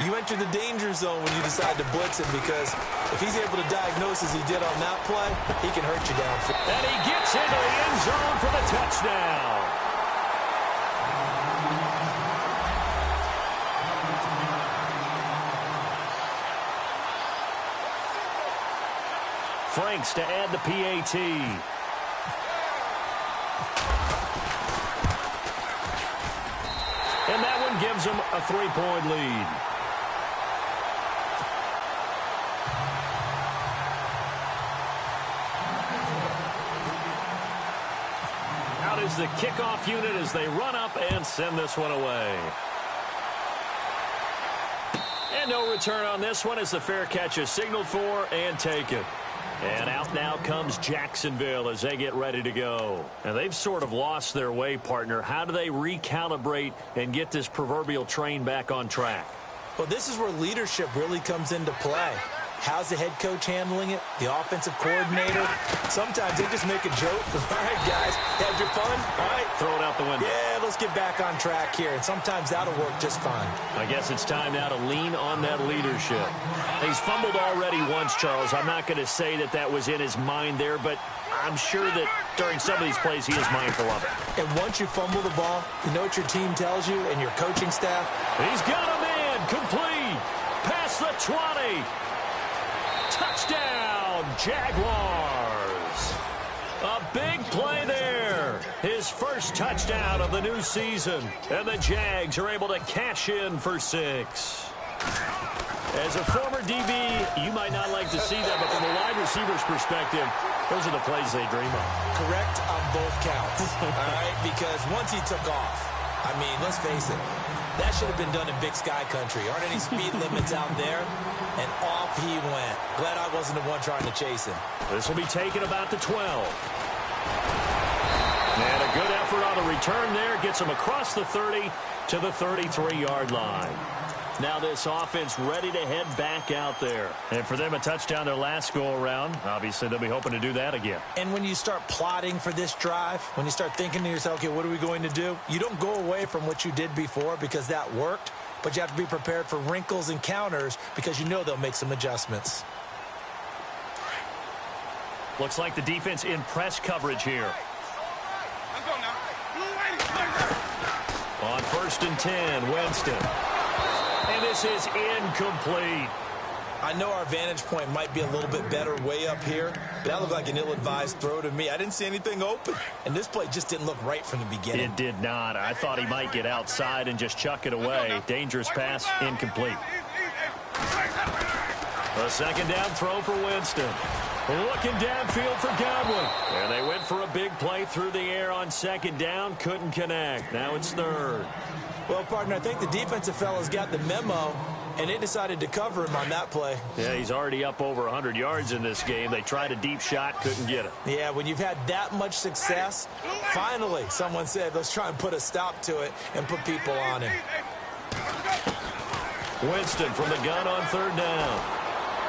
you enter the danger zone when you decide to blitz him, because if he's able to diagnose as he did on that play, he can hurt you downfield. And he gets into the end zone for the touchdown. Franks to add the PAT. And that one gives them a 3-point lead. Out is the kickoff unit as they run up and send this one away. And no return on this one as the fair catch is signaled for and taken. And out now comes Jacksonville as they get ready to go. And they've sort of lost their way, partner. How do they recalibrate and get this proverbial train back on track? Well, this is where leadership really comes into play. How's the head coach handling it? The offensive coordinator? Sometimes they just make a joke. All right, guys, had your fun? All right. Throw it out the window. Yeah, let's get back on track here. And sometimes that'll work just fine. I guess it's time now to lean on that leadership. He's fumbled already once, Charles. I'm not going to say that that was in his mind there, but I'm sure that during some of these plays he is mindful of it. And once you fumble the ball, you know what your team tells you and your coaching staff? He's got a man complete. Past the 20. Touchdown, Jaguars. A big play there. His first touchdown of the new season. And the Jags are able to cash in for 6. As a former DB, you might not like to see that, but from a wide receiver's perspective, those are the plays they dream of. Correct on both counts, all right? Because once he took off, I mean, let's face it, that should have been done in Big Sky Country. Aren't any speed limits out there? And off he went. Glad I wasn't the one trying to chase him. This will be taken about the 12. And a good effort on the return there. Gets him across the 30 to the 33-yard line. Now this offense ready to head back out there. And for them, a touchdown their last go-around. Obviously, they'll be hoping to do that again. And when you start plotting for this drive, when you start thinking to yourself, okay, what are we going to do? You don't go away from what you did before because that worked, but you have to be prepared for wrinkles and counters because you know they'll make some adjustments. Looks like the defense in press coverage here. On 1st and 10, Winston. And this is incomplete. I know our vantage point might be a little bit better way up here, but that looked like an ill-advised throw to me. I didn't see anything open, and this play just didn't look right from the beginning. It did not. I thought he might get outside and just chuck it away. Dangerous pass, incomplete. A second down throw for Winston. Looking downfield for Godwin. And they went for a big play through the air on second down. Couldn't connect. Now it's third. Well, partner, I think the defensive fellas got the memo, and they decided to cover him on that play. Yeah, he's already up over 100 yards in this game. They tried a deep shot, couldn't get it. Yeah, when you've had that much success, finally someone said, let's try and put a stop to it and put people on him. Winston from the gun on third down.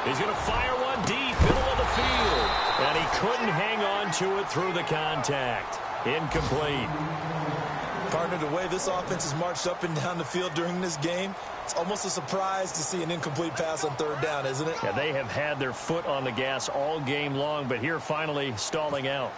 He's going to fire one deep, middle of the field. And he couldn't hang on to it through the contact. Incomplete. Partner, the way this offense has marched up and down the field during this game, it's almost a surprise to see an incomplete pass on third down, isn't it? Yeah, they have had their foot on the gas all game long, but here finally stalling out.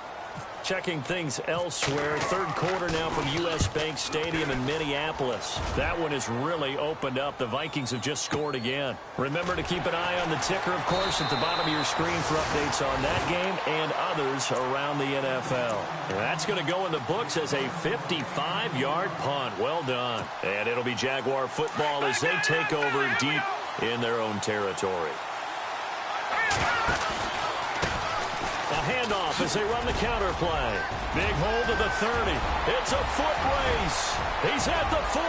Checking things elsewhere. Third quarter now from U.S. Bank Stadium in Minneapolis. That one has really opened up. The Vikings have just scored again. Remember to keep an eye on the ticker, of course, at the bottom of your screen for updates on that game and others around the NFL. And that's going to go in the books as a 55-yard punt. Well done. And it'll be Jaguar football as they take over deep in their own territory. A handoff as they run the counter play. Big hold of the 30. It's a foot race. He's at the 40.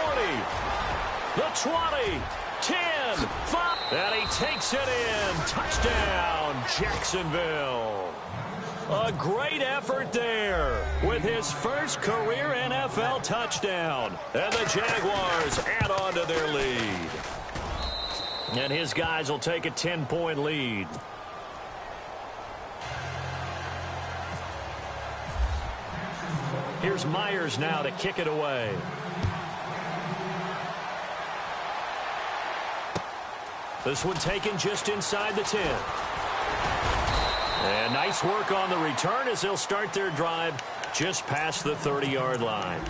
The 20. 10. 5. And he takes it in. Touchdown, Jacksonville. A great effort there with his first career NFL touchdown. And the Jaguars add on to their lead. And his guys will take a 10-point lead. Here's Myers now to kick it away. This one taken just inside the 10. And nice work on the return as they'll start their drive just past the 30-yard line.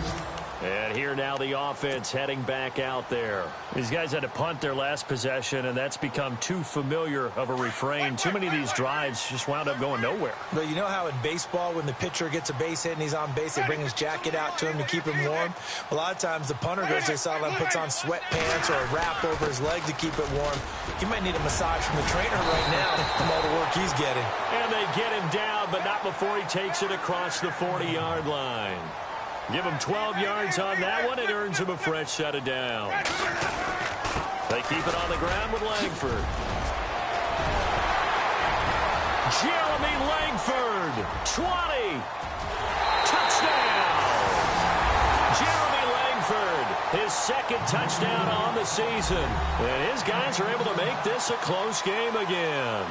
And here now the offense heading back out there. These guys had to punt their last possession, and that's become too familiar of a refrain. Too many of these drives just wound up going nowhere. But you know how in baseball, when the pitcher gets a base hit and he's on base, they bring his jacket out to him to keep him warm? A lot of times the punter goes to the sideline, puts on sweatpants or a wrap over his leg to keep it warm. He might need a massage from the trainer right now from all the work he's getting. And they get him down, but not before he takes it across the 40-yard line. Give him 12 yards on that one. It earns him a fresh set of downs. They keep it on the ground with Langford. Jeremy Langford, 20. Touchdown. Jeremy Langford, his second touchdown on the season. And his guys are able to make this a close game again.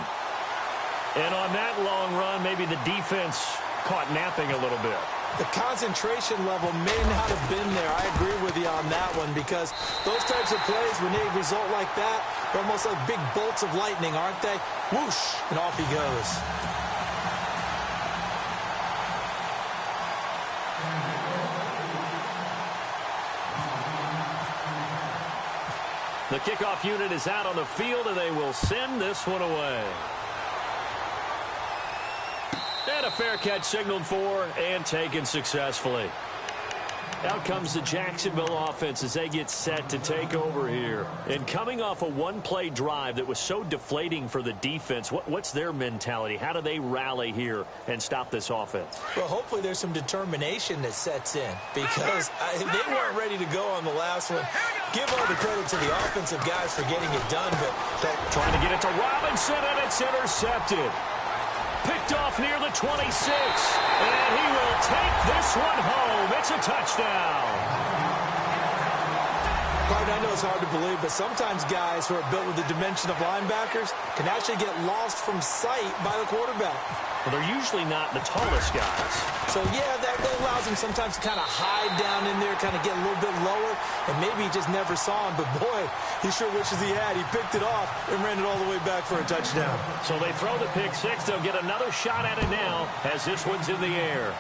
And on that long run, maybe the defense caught napping a little bit. The concentration level may not have been there. I agree with you on that one because those types of plays, when they result like that, they're almost like big bolts of lightning, aren't they? Whoosh, and off he goes. The kickoff unit is out on the field, and they will send this one away. And a fair catch signaled for and taken successfully. Out comes the Jacksonville offense as they get set to take over here. And coming off a one-play drive that was so deflating for the defense, what's their mentality? How do they rally here and stop this offense? Well, hopefully there's some determination that sets in because they weren't ready to go on the last one. Give all the credit to the offensive guys for getting it done, but trying to get it to Robinson, and it's intercepted. Picked off near the 26, and he will take this one home. It's a touchdown. Partner, I know it's hard to believe, but sometimes guys who are built with the dimension of linebackers can actually get lost from sight by the quarterback. Well, they're usually not the tallest guys. So, yeah, that allows him sometimes to kind of hide down in there, kind of get a little bit lower, and maybe he just never saw him. But, boy, he sure wishes he had. He picked it off and ran it all the way back for a touchdown. So they throw the pick six. They'll get another shot at it now as this one's in the air.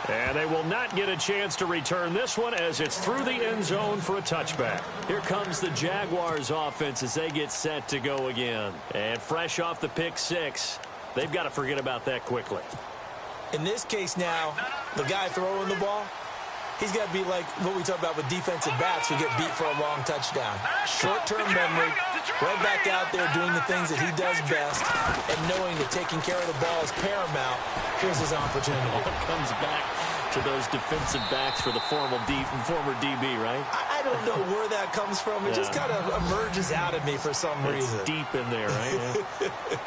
And they will not get a chance to return this one as it's through the end zone for a touchback. Here comes the Jaguars offense as they get set to go again. And fresh off the pick six, they've got to forget about that quickly. In this case now, the guy throwing the ball, he's got to be like what we talk about with defensive backs who get beat for a long touchdown. Short-term memory, right back out there doing the things that he does best, and knowing that taking care of the ball is paramount. Here's his opportunity. It comes back to those defensive backs for the former DB, right? I don't know where that comes from. It just kind of emerges out of me for some reason. It's deep in there, right? Yeah.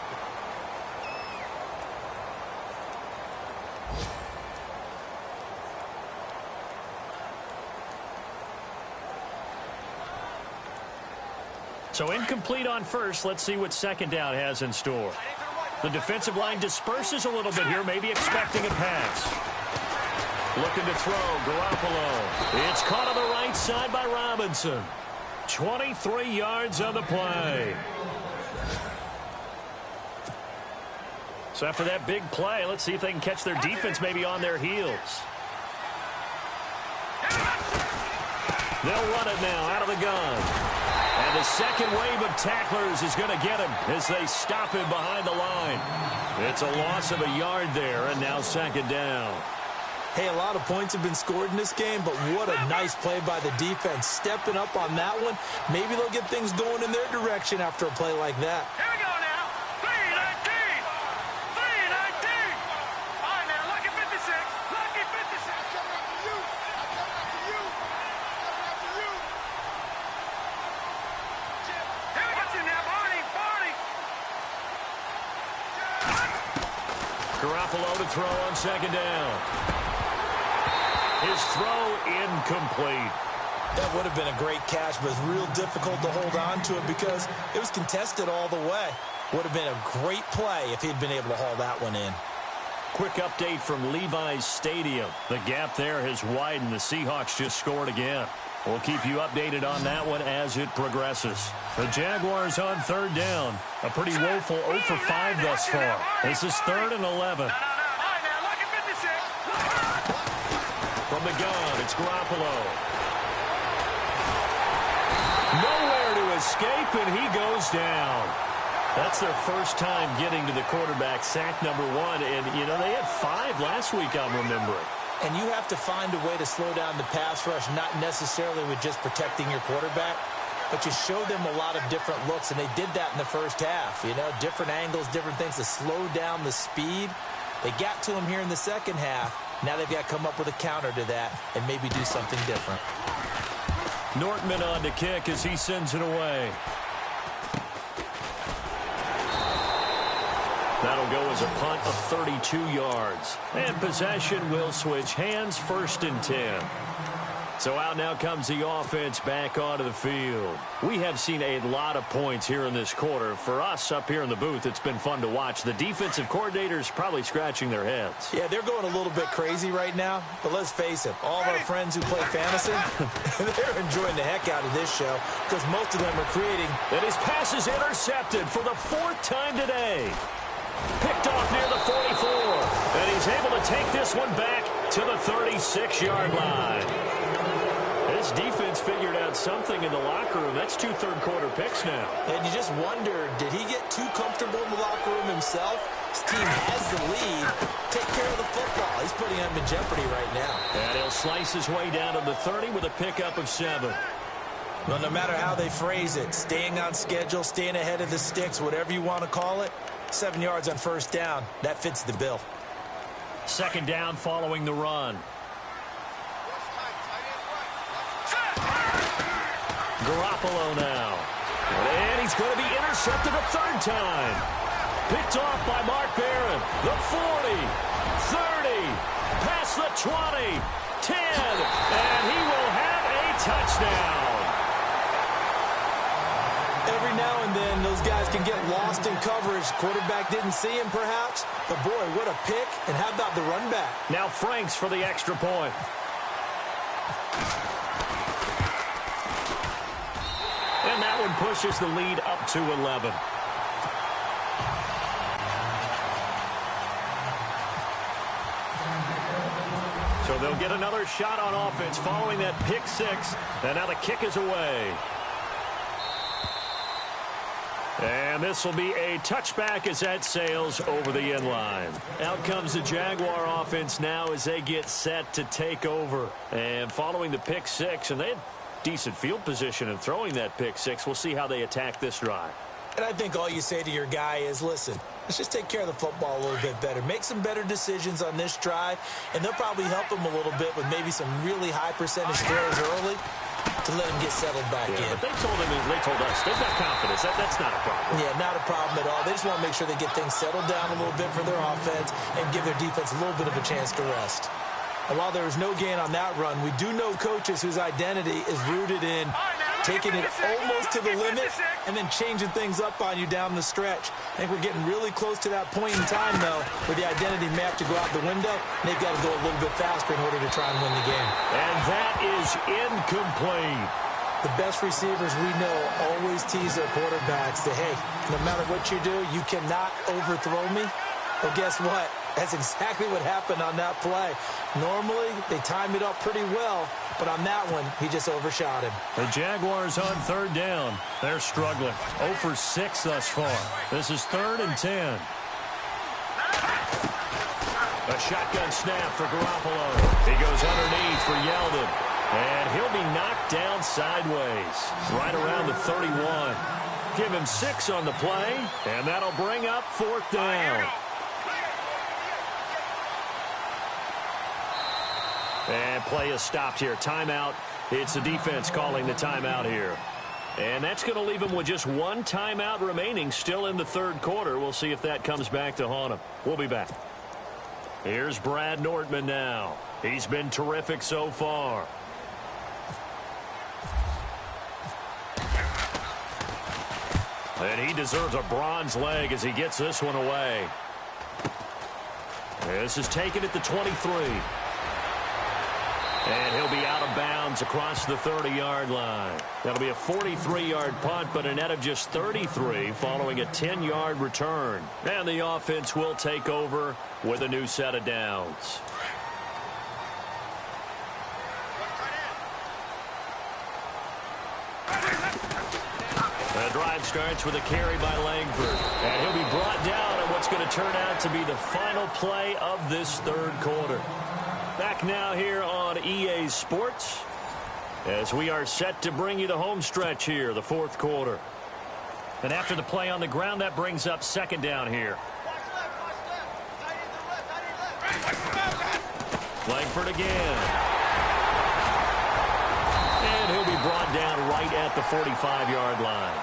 So incomplete on first. Let's see what second down has in store. The defensive line disperses a little bit here, maybe expecting a pass. Looking to throw, Garoppolo. It's caught on the right side by Robinson. 23 yards on the play. So after that big play, let's see if they can catch their defense maybe on their heels. They'll run it now out of the gun. And the second wave of tacklers is going to get him as they stop him behind the line. It's a loss of a yard there, and now second down. Hey, a lot of points have been scored in this game, but what a nice play by the defense. Stepping up on that one, maybe they'll get things going in their direction after a play like that. Here we go now. 3-19. 3-19. All right, now, lucky 56. Lucky 56. Coming after you. Coming after you. Coming after you. Here we go now, Barney. Barney. Garoppolo to throw on second down. His throw incomplete. That would have been a great catch, but it's real difficult to hold on to it because it was contested all the way. Would have been a great play if he'd been able to haul that one in. Quick update from Levi's Stadium. The gap there has widened. The Seahawks just scored again. We'll keep you updated on that one as it progresses. The Jaguars on third down. A pretty woeful 0 for 5 thus far. This is 3rd and 11. From the gun, it's Garoppolo. Nowhere to escape, and he goes down. That's their first time getting to the quarterback, sack number 1. And, you know, they had 5 last week, I'm remembering. And you have to find a way to slow down the pass rush, not necessarily with just protecting your quarterback, but you show them a lot of different looks, and they did that in the first half. You know, different angles, different things to slow down the speed. They got to him here in the second half. Now they've got to come up with a counter to that and maybe do something different. Nortman on to kick as he sends it away. That'll go as a punt of 32 yards. And possession will switch hands, 1st and 10. So out now comes the offense back onto the field. We have seen a lot of points here in this quarter. For us up here in the booth, it's been fun to watch. The defensive coordinators probably scratching their heads. Yeah, they're going a little bit crazy right now. But let's face it, all of our friends who play fantasy, they're enjoying the heck out of this show because most of them are creating. And his pass is intercepted for the 4th time today. Picked off near the 44. And he's able to take this one back to the 36-yard line. This defense figured out something in the locker room. That's 2 third-quarter picks now. And you just wonder, did he get too comfortable in the locker room himself? His team has the lead. Take care of the football. He's putting them in jeopardy right now. And he'll slice his way down to the 30 with a pickup of 7. Well, no matter how they phrase it, staying on schedule, staying ahead of the sticks, whatever you want to call it, 7 yards on first down, that fits the bill. Second down following the run. Garoppolo now. And he's going to be intercepted a 3rd time. Picked off by Mark Barron. The 40, 30, past the 20, 10, and he will have a touchdown. Every now and then, those guys can get lost in coverage. Quarterback didn't see him, perhaps. But, boy, what a pick. And how about the run back? Now Franks for the extra point. And that one pushes the lead up to 11. So they'll get another shot on offense following that pick six. And now the kick is away. And this will be a touchback as that sails over the end line. Out comes the Jaguar offense now as they get set to take over. And following the pick six, and they had decent field position in throwing that pick six. We'll see how they attack this drive. And I think all you say to your guy is, listen, let's just take care of the football a little bit better. Make some better decisions on this drive, and they'll probably help him a little bit with maybe some really high percentage throws early to let him get settled back in. But they told us they've got confidence. That's not a problem. Yeah, not a problem at all. They just want to make sure they get things settled down a little bit for their offense and give their defense a little bit of a chance to rest. And while there was no gain on that run, we do know coaches whose identity is rooted in taking it almost to the limit and then changing things up on you down the stretch. I think we're getting really close to that point in time, though, where the identity map to go out the window, and they've got to go a little bit faster in order to try and win the game. And that is incomplete. The best receivers we know always tease their quarterbacks that, hey, no matter what you do, you cannot overthrow me. Well, guess what? That's exactly what happened on that play. Normally, they time it up pretty well, but on that one, he just overshot him. The Jaguars on third down. They're struggling. 0 for 6 thus far. This is 3rd and 10. A shotgun snap for Garoppolo. He goes underneath for Yeldon. And he'll be knocked down sideways, right around the 31. Give him 6 on the play, and that'll bring up 4th down. And play is stopped here. Timeout. It's the defense calling the timeout here. And that's going to leave him with just one timeout remaining still in the third quarter. We'll see if that comes back to haunt him. We'll be back. Here's Brad Nortman now. He's been terrific so far. And he deserves a bronze leg as he gets this one away. This is taken at the 23. And he'll be out of bounds across the 30-yard line. That'll be a 43-yard punt, but a net of just 33 following a 10-yard return. And the offense will take over with a new set of downs. The drive starts with a carry by Langford. And he'll be brought down on what's going to turn out to be the final play of this third quarter. Back now here on EA Sports as we are set to bring you the home stretch here, the fourth quarter. And after the play on the ground, that brings up 2nd down here. Langford again. And he'll be brought down right at the 45-yard line.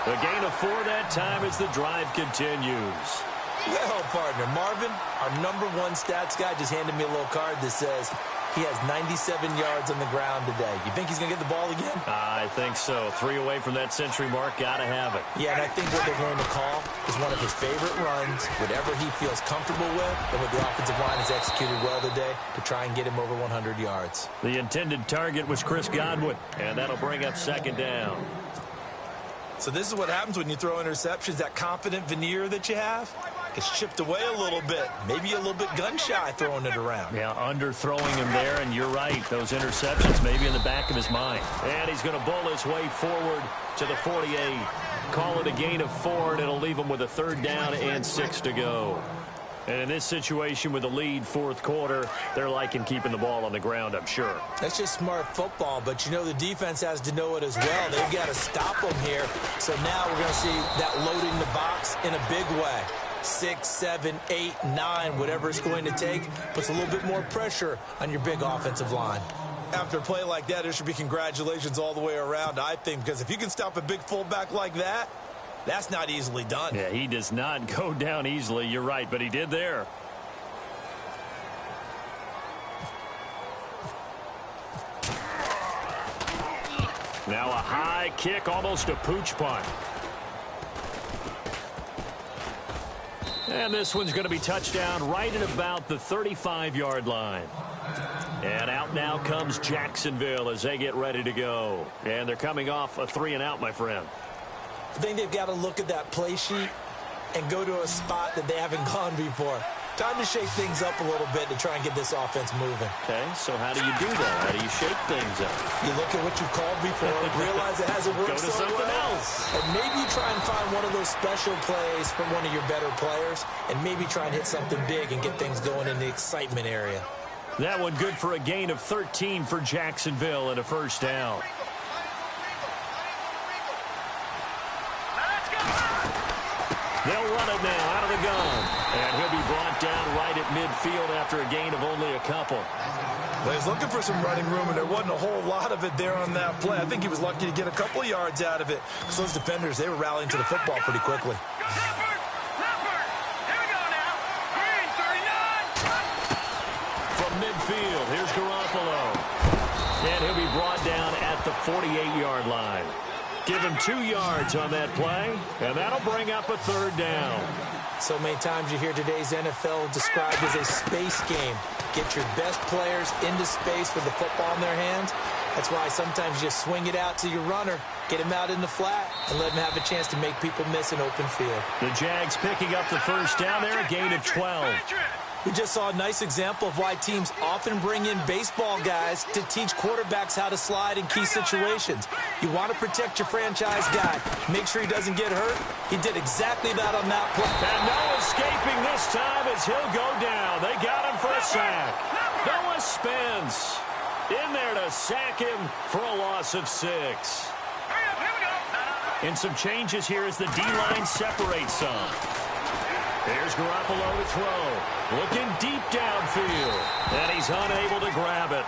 The gain of 4 that time as the drive continues. Well, partner, Marvin, our #1 stats guy, just handed me a little card that says he has 97 yards on the ground today. You think he's going to get the ball again? I think so. 3 away from that century mark. Got to have it. Yeah, and I think what they're going to call is one of his favorite runs, whatever he feels comfortable with, and what the offensive line has executed well today to try and get him over 100 yards. The intended target was Chris Godwin, and that'll bring up 2nd down. So this is what happens when you throw interceptions. That confident veneer that you have gets chipped away a little bit. Maybe a little bit gun-shy throwing it around. Yeah, underthrowing him there, and you're right. Those interceptions maybe in the back of his mind. And he's going to bowl his way forward to the 48. Call it a gain of 4, and it'll leave him with a 3rd down and 6 to go. And in this situation with the lead fourth quarter, they're liking keeping the ball on the ground, I'm sure. That's just smart football, but you know the defense has to know it as well. They've got to stop them here. So now we're going to see that loading the box in a big way. 6, 7, 8, 9, whatever it's going to take, puts a little bit more pressure on your big offensive line. After a play like that, there should be congratulations all the way around, I think, because if you can stop a big fullback like that, that's not easily done. Yeah, he does not go down easily. You're right, but he did there. Now a high kick, almost a pooch punt. And this one's going to be touchdown right at about the 35-yard line. And out now comes Jacksonville as they get ready to go. And they're coming off a 3-and-out, my friend. I think they've got to look at that play sheet and go to a spot that they haven't gone before. Time to shake things up a little bit to try and get this offense moving. Okay, so how do you do that? How do you shake things up? You look at what you've called before, realize it hasn't worked Go to so something well, else. and maybe you try and find one of those special plays from one of your better players, and maybe try and hit something big and get things going in the excitement area. That one good for a gain of 13 for Jacksonville and a first down. They'll run it now out of the gun. And he'll be brought down right at midfield after a gain of only a couple. Well, he's looking for some running room, and there wasn't a whole lot of it there on that play. I think he was lucky to get a couple of yards out of it. Because those defenders, they were rallying to the football pretty quickly. From midfield, here's Garoppolo. And he'll be brought down at the 48-yard line. Give him 2 yards on that play, and that'll bring up a third down. So many times you hear today's NFL described as a space game. Get your best players into space with the football in their hands. That's why sometimes you just swing it out to your runner, get him out in the flat, and let him have a chance to make people miss an open field. The Jags picking up the first down there, a gain of 12. We just saw a nice example of why teams often bring in baseball guys to teach quarterbacks how to slide in key situations. You want to protect your franchise guy. Make sure he doesn't get hurt. He did exactly that on that play. And no escaping this time as he'll go down. They got him for a sack. Noah Spence in there to sack him for a loss of 6. And some changes here as the D-line separates some. Here's Garoppolo to throw. Looking deep downfield. And he's unable to grab it.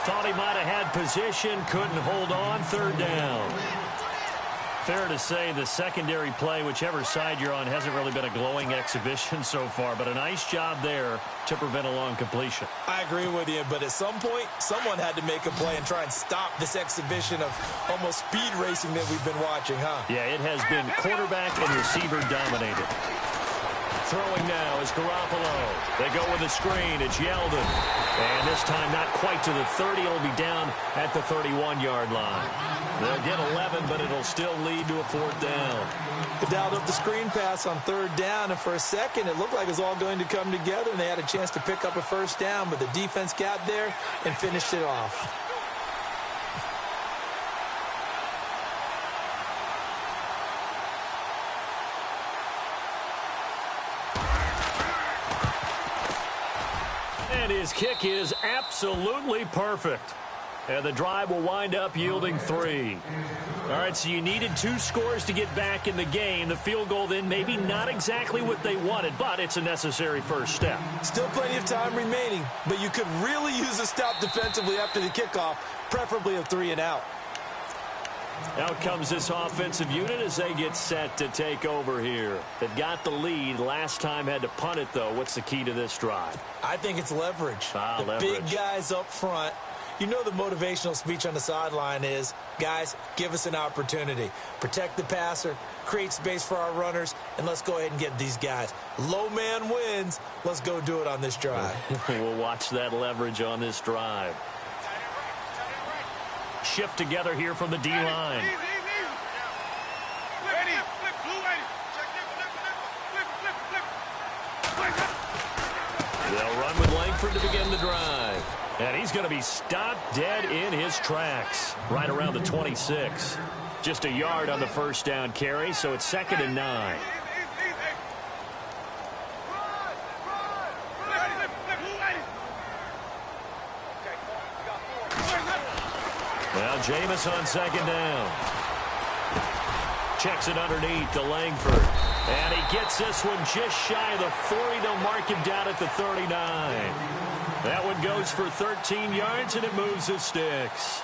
Thought he might have had position. Couldn't hold on. Third down. Fair to say the secondary play, whichever side you're on, hasn't really been a glowing exhibition so far. But a nice job there to prevent a long completion. I agree with you, but at some point, someone had to make a play and try and stop this exhibition of almost speed racing that we've been watching, huh? Yeah, it has been quarterback and receiver dominated. Throwing now is Garoppolo. They go with a screen. It's Yeldon. And this time not quite to the 30. It'll be down at the 31-yard line. They'll get 11, but it'll still lead to a fourth down. They dialed up the screen pass on third down, and for a second it looked like it was all going to come together, and they had a chance to pick up a first down, but the defense got there and finished it off. And his kick is absolutely perfect. And the drive will wind up yielding 3. All right, so you needed 2 scores to get back in the game. The field goal then maybe not exactly what they wanted, but it's a necessary first step. Still plenty of time remaining, but you could really use a stop defensively after the kickoff, preferably a 3-and-out. Out comes this offensive unit as they get set to take over here. They've got the lead. Last time had to punt it, though. What's the key to this drive? I think it's leverage. The leverage. Big guys up front. You know the motivational speech on the sideline is, guys, give us an opportunity. Protect the passer, create space for our runners, and let's go ahead and get these guys. Low man wins. Let's go do it on this drive. We'll watch that leverage on this drive. Shift together here from the D-line. They'll run with Langford to begin the drive. And he's going to be stopped dead in his tracks right around the 26. Just a yard on the first down carry, so it's 2nd and 9. Well, Jameis on 2nd down. Checks it underneath to Langford. And he gets this one just shy of the 40. They'll mark him down at the 39. That one goes for 13 yards, and it moves the sticks.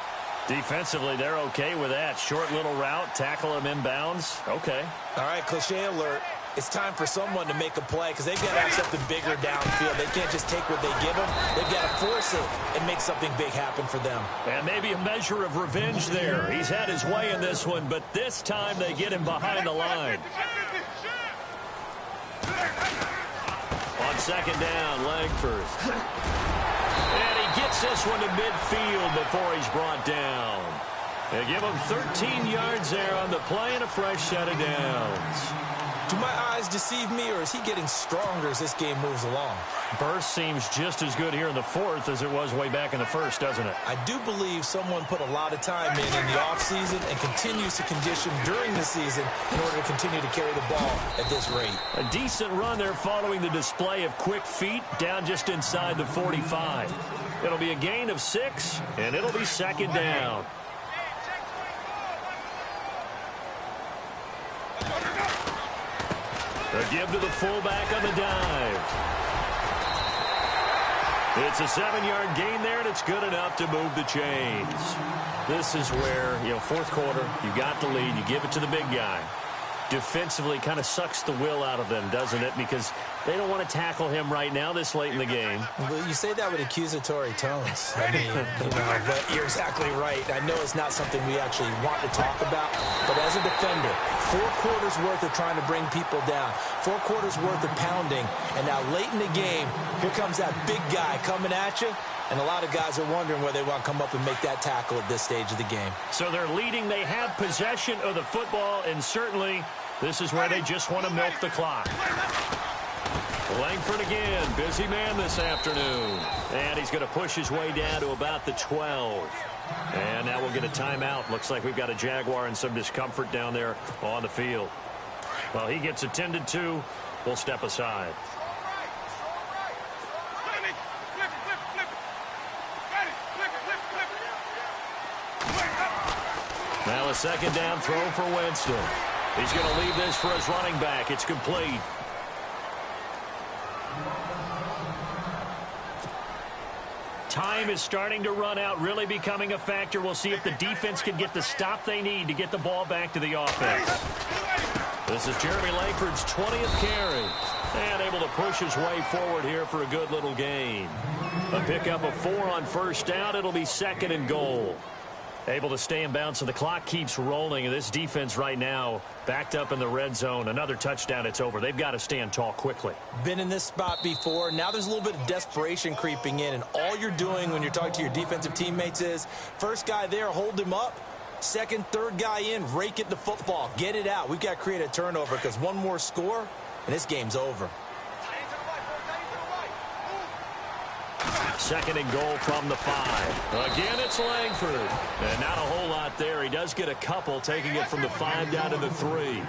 Defensively, they're okay with that. Short little route, tackle him inbounds. Okay. All right, cliche alert. it's time for someone to make a play because they've got to have something bigger downfield. They can't just take what they give them. They've got to force it and make something big happen for them. And maybe a measure of revenge there. He's had his way in this one, but this time they get him behind the line. On second down, Langford. And he gets this one to midfield before he's brought down. They give him 13 yards there on the play and a fresh set of downs. Do my eyes deceive me, or is he getting stronger as this game moves along? Burst seems just as good here in the fourth as it was way back in the first, doesn't it? I do believe someone put a lot of time in the offseason and continues to condition during the season in order to continue to carry the ball at this rate. A decent run there following the display of quick feet down just inside the 45. It'll be a gain of 6, and it'll be second down. A give to the fullback on the dive. It's a 7-yard gain there, and it's good enough to move the chains. This is where, fourth quarter, you got the lead, you give it to the big guy. Defensively kind of sucks the will out of them, doesn't it? Because they don't want to tackle him right now this late in the game. Well, you say that with accusatory tones. I mean, but you're exactly right. I know it's not something we actually want to talk about, but as a defender, 4 quarters worth of trying to bring people down, 4 quarters worth of pounding, and now late in the game, here comes that big guy coming at you. And a lot of guys are wondering where they want to come up and make that tackle at this stage of the game. So they're leading. They have possession of the football, and certainly this is where they just want to milk the clock. Langford again, busy man this afternoon. And he's going to push his way down to about the 12. And now we'll get a timeout. Looks like we've got a Jaguar in some discomfort down there on the field. Well, he gets attended to. We'll step aside. Now a second down throw for Winston. He's going to leave this for his running back. It's complete. Time is starting to run out, really becoming a factor. We'll see if the defense can get the stop they need to get the ball back to the offense. This is Jeremy Langford's 20th carry. And able to push his way forward here for a good little gain. A pickup of 4 on first down. It'll be second and goal. Able to stay in bounds, so the clock keeps rolling. And this defense right now backed up in the red zone. Another touchdown, it's over. They've got to stand tall quickly. Been in this spot before. Now there's a little bit of desperation creeping in. And all you're doing when you're talking to your defensive teammates is, first guy there, hold him up. Second, third guy in, rake it the football. Get it out. We've got to create a turnover because one more score, and this game's over. Second and goal from the 5. Again, it's Langford. And not a whole lot there. He does get a couple, taking it from the 5 down to the 3.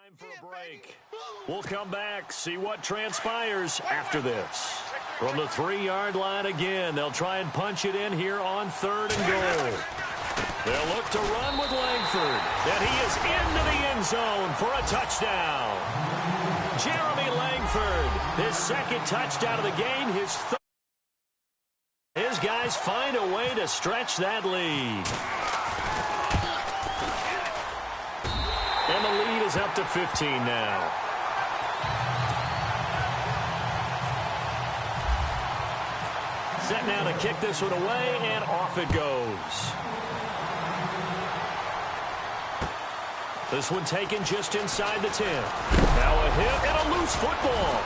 Time for a break. We'll come back, see what transpires after this. From the 3-yard line again, they'll try and punch it in here on 3rd and goal. They'll look to run with Langford, and he is into the end zone for a touchdown. Jeremy Langford, his second touchdown of the game, his third. His guys find a way to stretch that lead. And the lead is up to 15 now. Set now to kick this one away, and off it goes. This one taken just inside the 10. Now a hit and a loose football.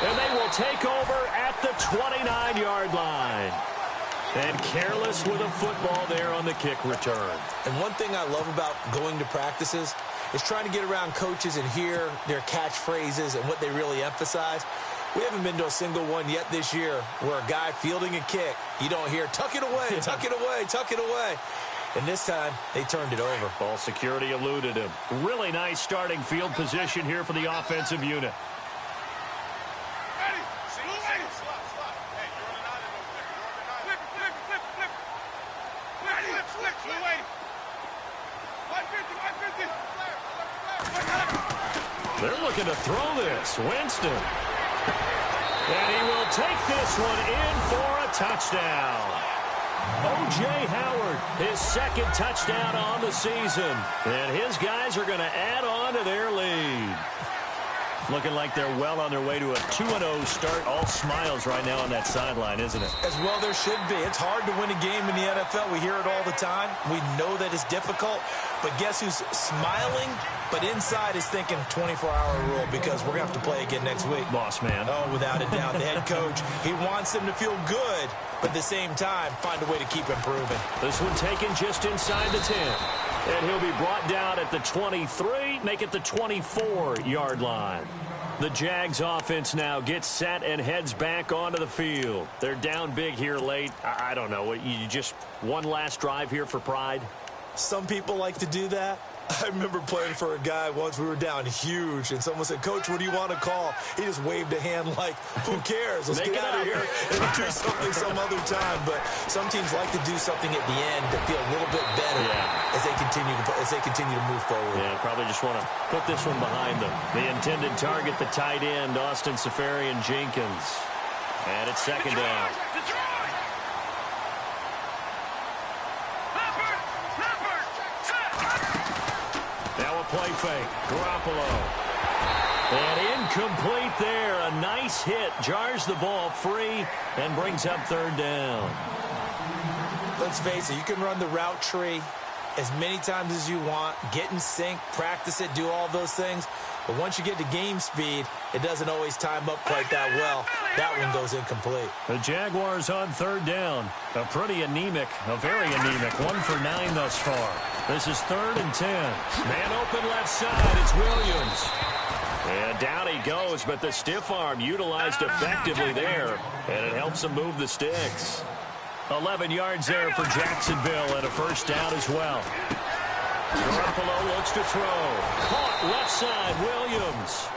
And they will take over at the 29-yard line. And careless with a football there on the kick return. And one thing I love about going to practices is trying to get around coaches and hear their catchphrases and what they really emphasize. We haven't been to a single one yet this year where a guy fielding a kick, you don't hear, tuck it away, tuck it away, tuck it away. And this time, they turned it over. Ball security eluded him. Really nice starting field position here for the offensive unit. They're looking to throw this. Winston. And he will take this one in for a touchdown. O.J. Howard, his second touchdown on the season. And his guys are going to add on to their lead. Looking like they're well on their way to a 2-0 start. All smiles right now on that sideline, isn't it? As well there should be. It's hard to win a game in the NFL. We hear it all the time. We know that it's difficult. But guess who's smiling? But inside is thinking 24-hour rule because we're going to have to play again next week. Boss man. Oh, without a doubt. The head coach, he wants them to feel good, but at the same time, find a way to keep improving. This one taken just inside the 10. And he'll be brought down at the 23, make it the 24-yard line. The Jags offense now gets set and heads back onto the field. They're down big here late. I don't know. You just one last drive here for pride? Some people like to do that. I remember playing for a guy once. We were down huge, and someone said, "Coach, what do you want to call?" He just waved a hand like, "Who cares? Let's get out of here and do something some other time." But some teams like to do something at the end to feel a little bit better as they continue to move forward. Yeah, probably just want to put this one behind them. The intended target, the tight end, Austin Seferian-Jenkins, and it's second down. Play fake. Garoppolo. And incomplete there. A nice hit. Jars the ball free and brings up third down. Let's face it, you can run the route tree as many times as you want, get in sync, practice it, do all those things. But once you get to game speed, it doesn't always time up quite that well. That one goes incomplete. The Jaguars on third down. A very anemic, 1 for 9 thus far. This is 3rd and 10. Man open left side. It's Williams. And down he goes, but the stiff arm utilized effectively there, and it helps him move the sticks. 11 yards there for Jacksonville and a first down as well. Garoppolo looks to throw. Caught left side, Williams.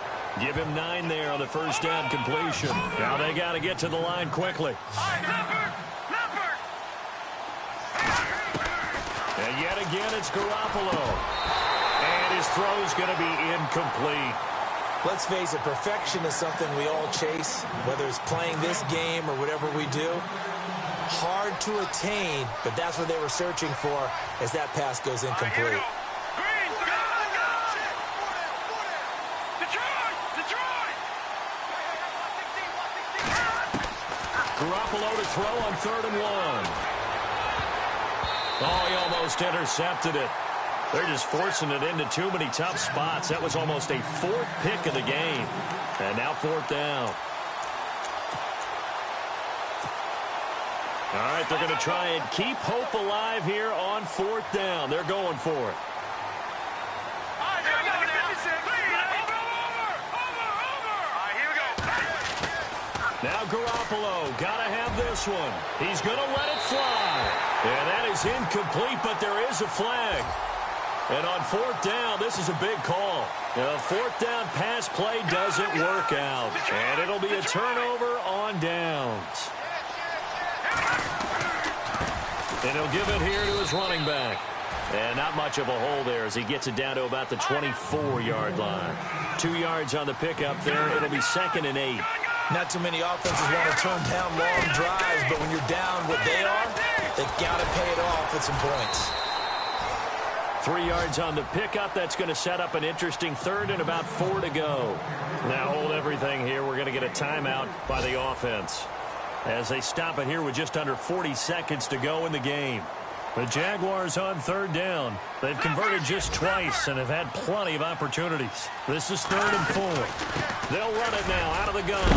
Give him 9 there on the first down completion. Now they got to get to the line quickly. And yet again, it's Garoppolo. And his throw's going to be incomplete. Let's face it, perfection is something we all chase, whether it's playing this game or whatever we do. Hard to attain, but that's what they were searching for as that pass goes incomplete. Garoppolo to throw on 3rd and 1. Oh, he almost intercepted it. They're just forcing it into too many tough spots. That was almost a 4th pick of the game. And now 4th down. All right, they're going to try and keep hope alive here on 4th down. They're going for it. Now Garoppolo, got to have this one. He's going to let it fly. And that is incomplete, but there is a flag. And on 4th down, this is a big call. The 4th down pass play doesn't work out. And it'll be a turnover on downs. And he'll give it here to his running back. And not much of a hole there as he gets it down to about the 24-yard line. 2 yards on the pickup there. It'll be 2nd and 8. Not too many offenses want to turn down long drives, but when you're down what they are, they've got to pay it off with some points. 3 yards on the pickup. That's going to set up an interesting 3rd and about 4 to go. Now hold everything here. We're going to get a timeout by the offense as they stop it here with just under 40 seconds to go in the game. The Jaguars on 3rd down. They've converted just twice and have had plenty of opportunities. This is 3rd and 4. They'll run it now out of the gun.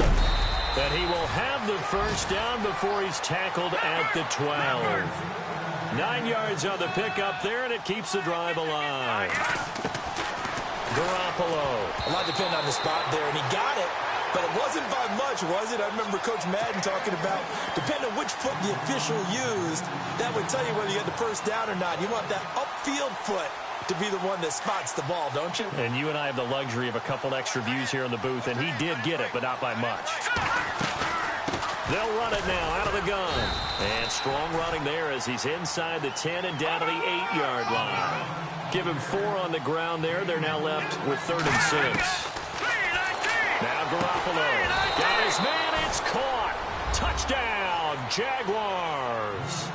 And he will have the first down before he's tackled at the 12. 9 yards on the pickup there, and it keeps the drive alive. Garoppolo. A lot depended on the spot there, and he got it. But it wasn't by much, was it? I remember Coach Madden talking about, depending on which foot the official used, that would tell you whether you had the first down or not. You want that upfield foot to be the one that spots the ball, don't you? And you and I have the luxury of a couple extra views here in the booth, and he did get it, but not by much. They'll run it now out of the gun. And strong running there as he's inside the 10 and down to the 8-yard line. Give him 4 on the ground there. They're now left with 3rd and 6. Now Garoppolo. Got his man. It's caught. Touchdown, Jaguars.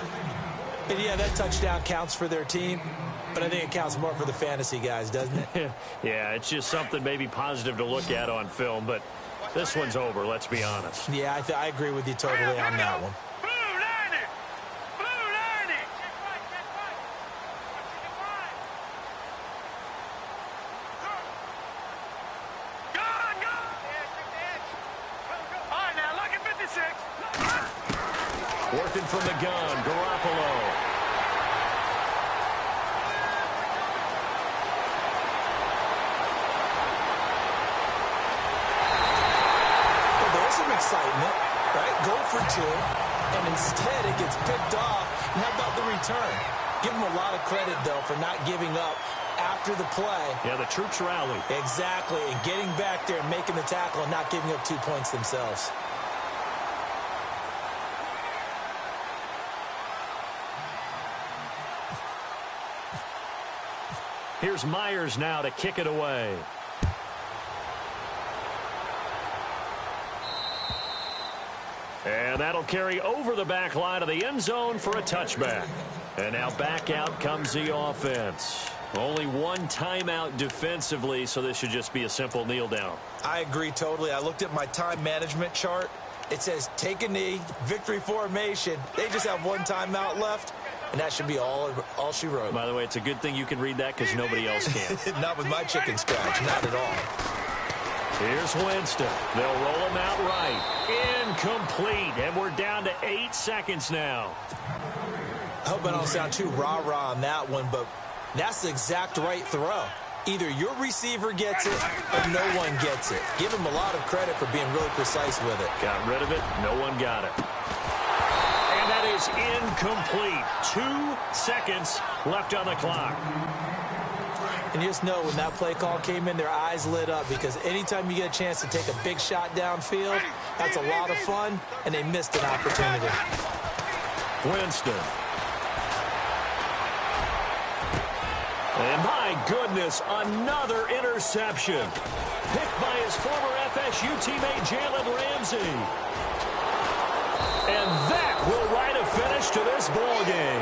And yeah, that touchdown counts for their team, but I think it counts more for the fantasy guys, doesn't it? Yeah, it's just something maybe positive to look at on film, but this one's over, let's be honest. Yeah, I agree with you totally on that one. Working from the gun, Garoppolo. Well, there's some excitement, right? Go for 2, and instead it gets picked off. And how about the return? Give them a lot of credit, though, for not giving up after the play. Yeah, the troops rallied. Exactly, and getting back there and making the tackle and not giving up 2 points themselves. Here's Myers now to kick it away. And that'll carry over the back line of the end zone for a touchback. And now back out comes the offense. Only 1 timeout defensively, so this should just be a simple kneel down. I agree totally. I looked at my time management chart. It says take a knee, victory formation. They just have 1 timeout left. And that should be all she wrote. By the way, it's a good thing you can read that because nobody else can. Not with my chicken scratch. Not at all. Here's Winston. They'll roll him out right. Incomplete. And we're down to 8 seconds now. I hope I don't sound too rah-rah on that one, but that's the exact right throw. Either your receiver gets it or no one gets it. Give him a lot of credit for being really precise with it. Got rid of it. No one got it. That is incomplete. 2 seconds left on the clock. And you just know when that play call came in, their eyes lit up because anytime you get a chance to take a big shot downfield, that's a lot of fun, and they missed an opportunity. Winston. And my goodness, another interception. Picked by his former FSU teammate, Jalen Ramsey. And that will write a finish to this ball game.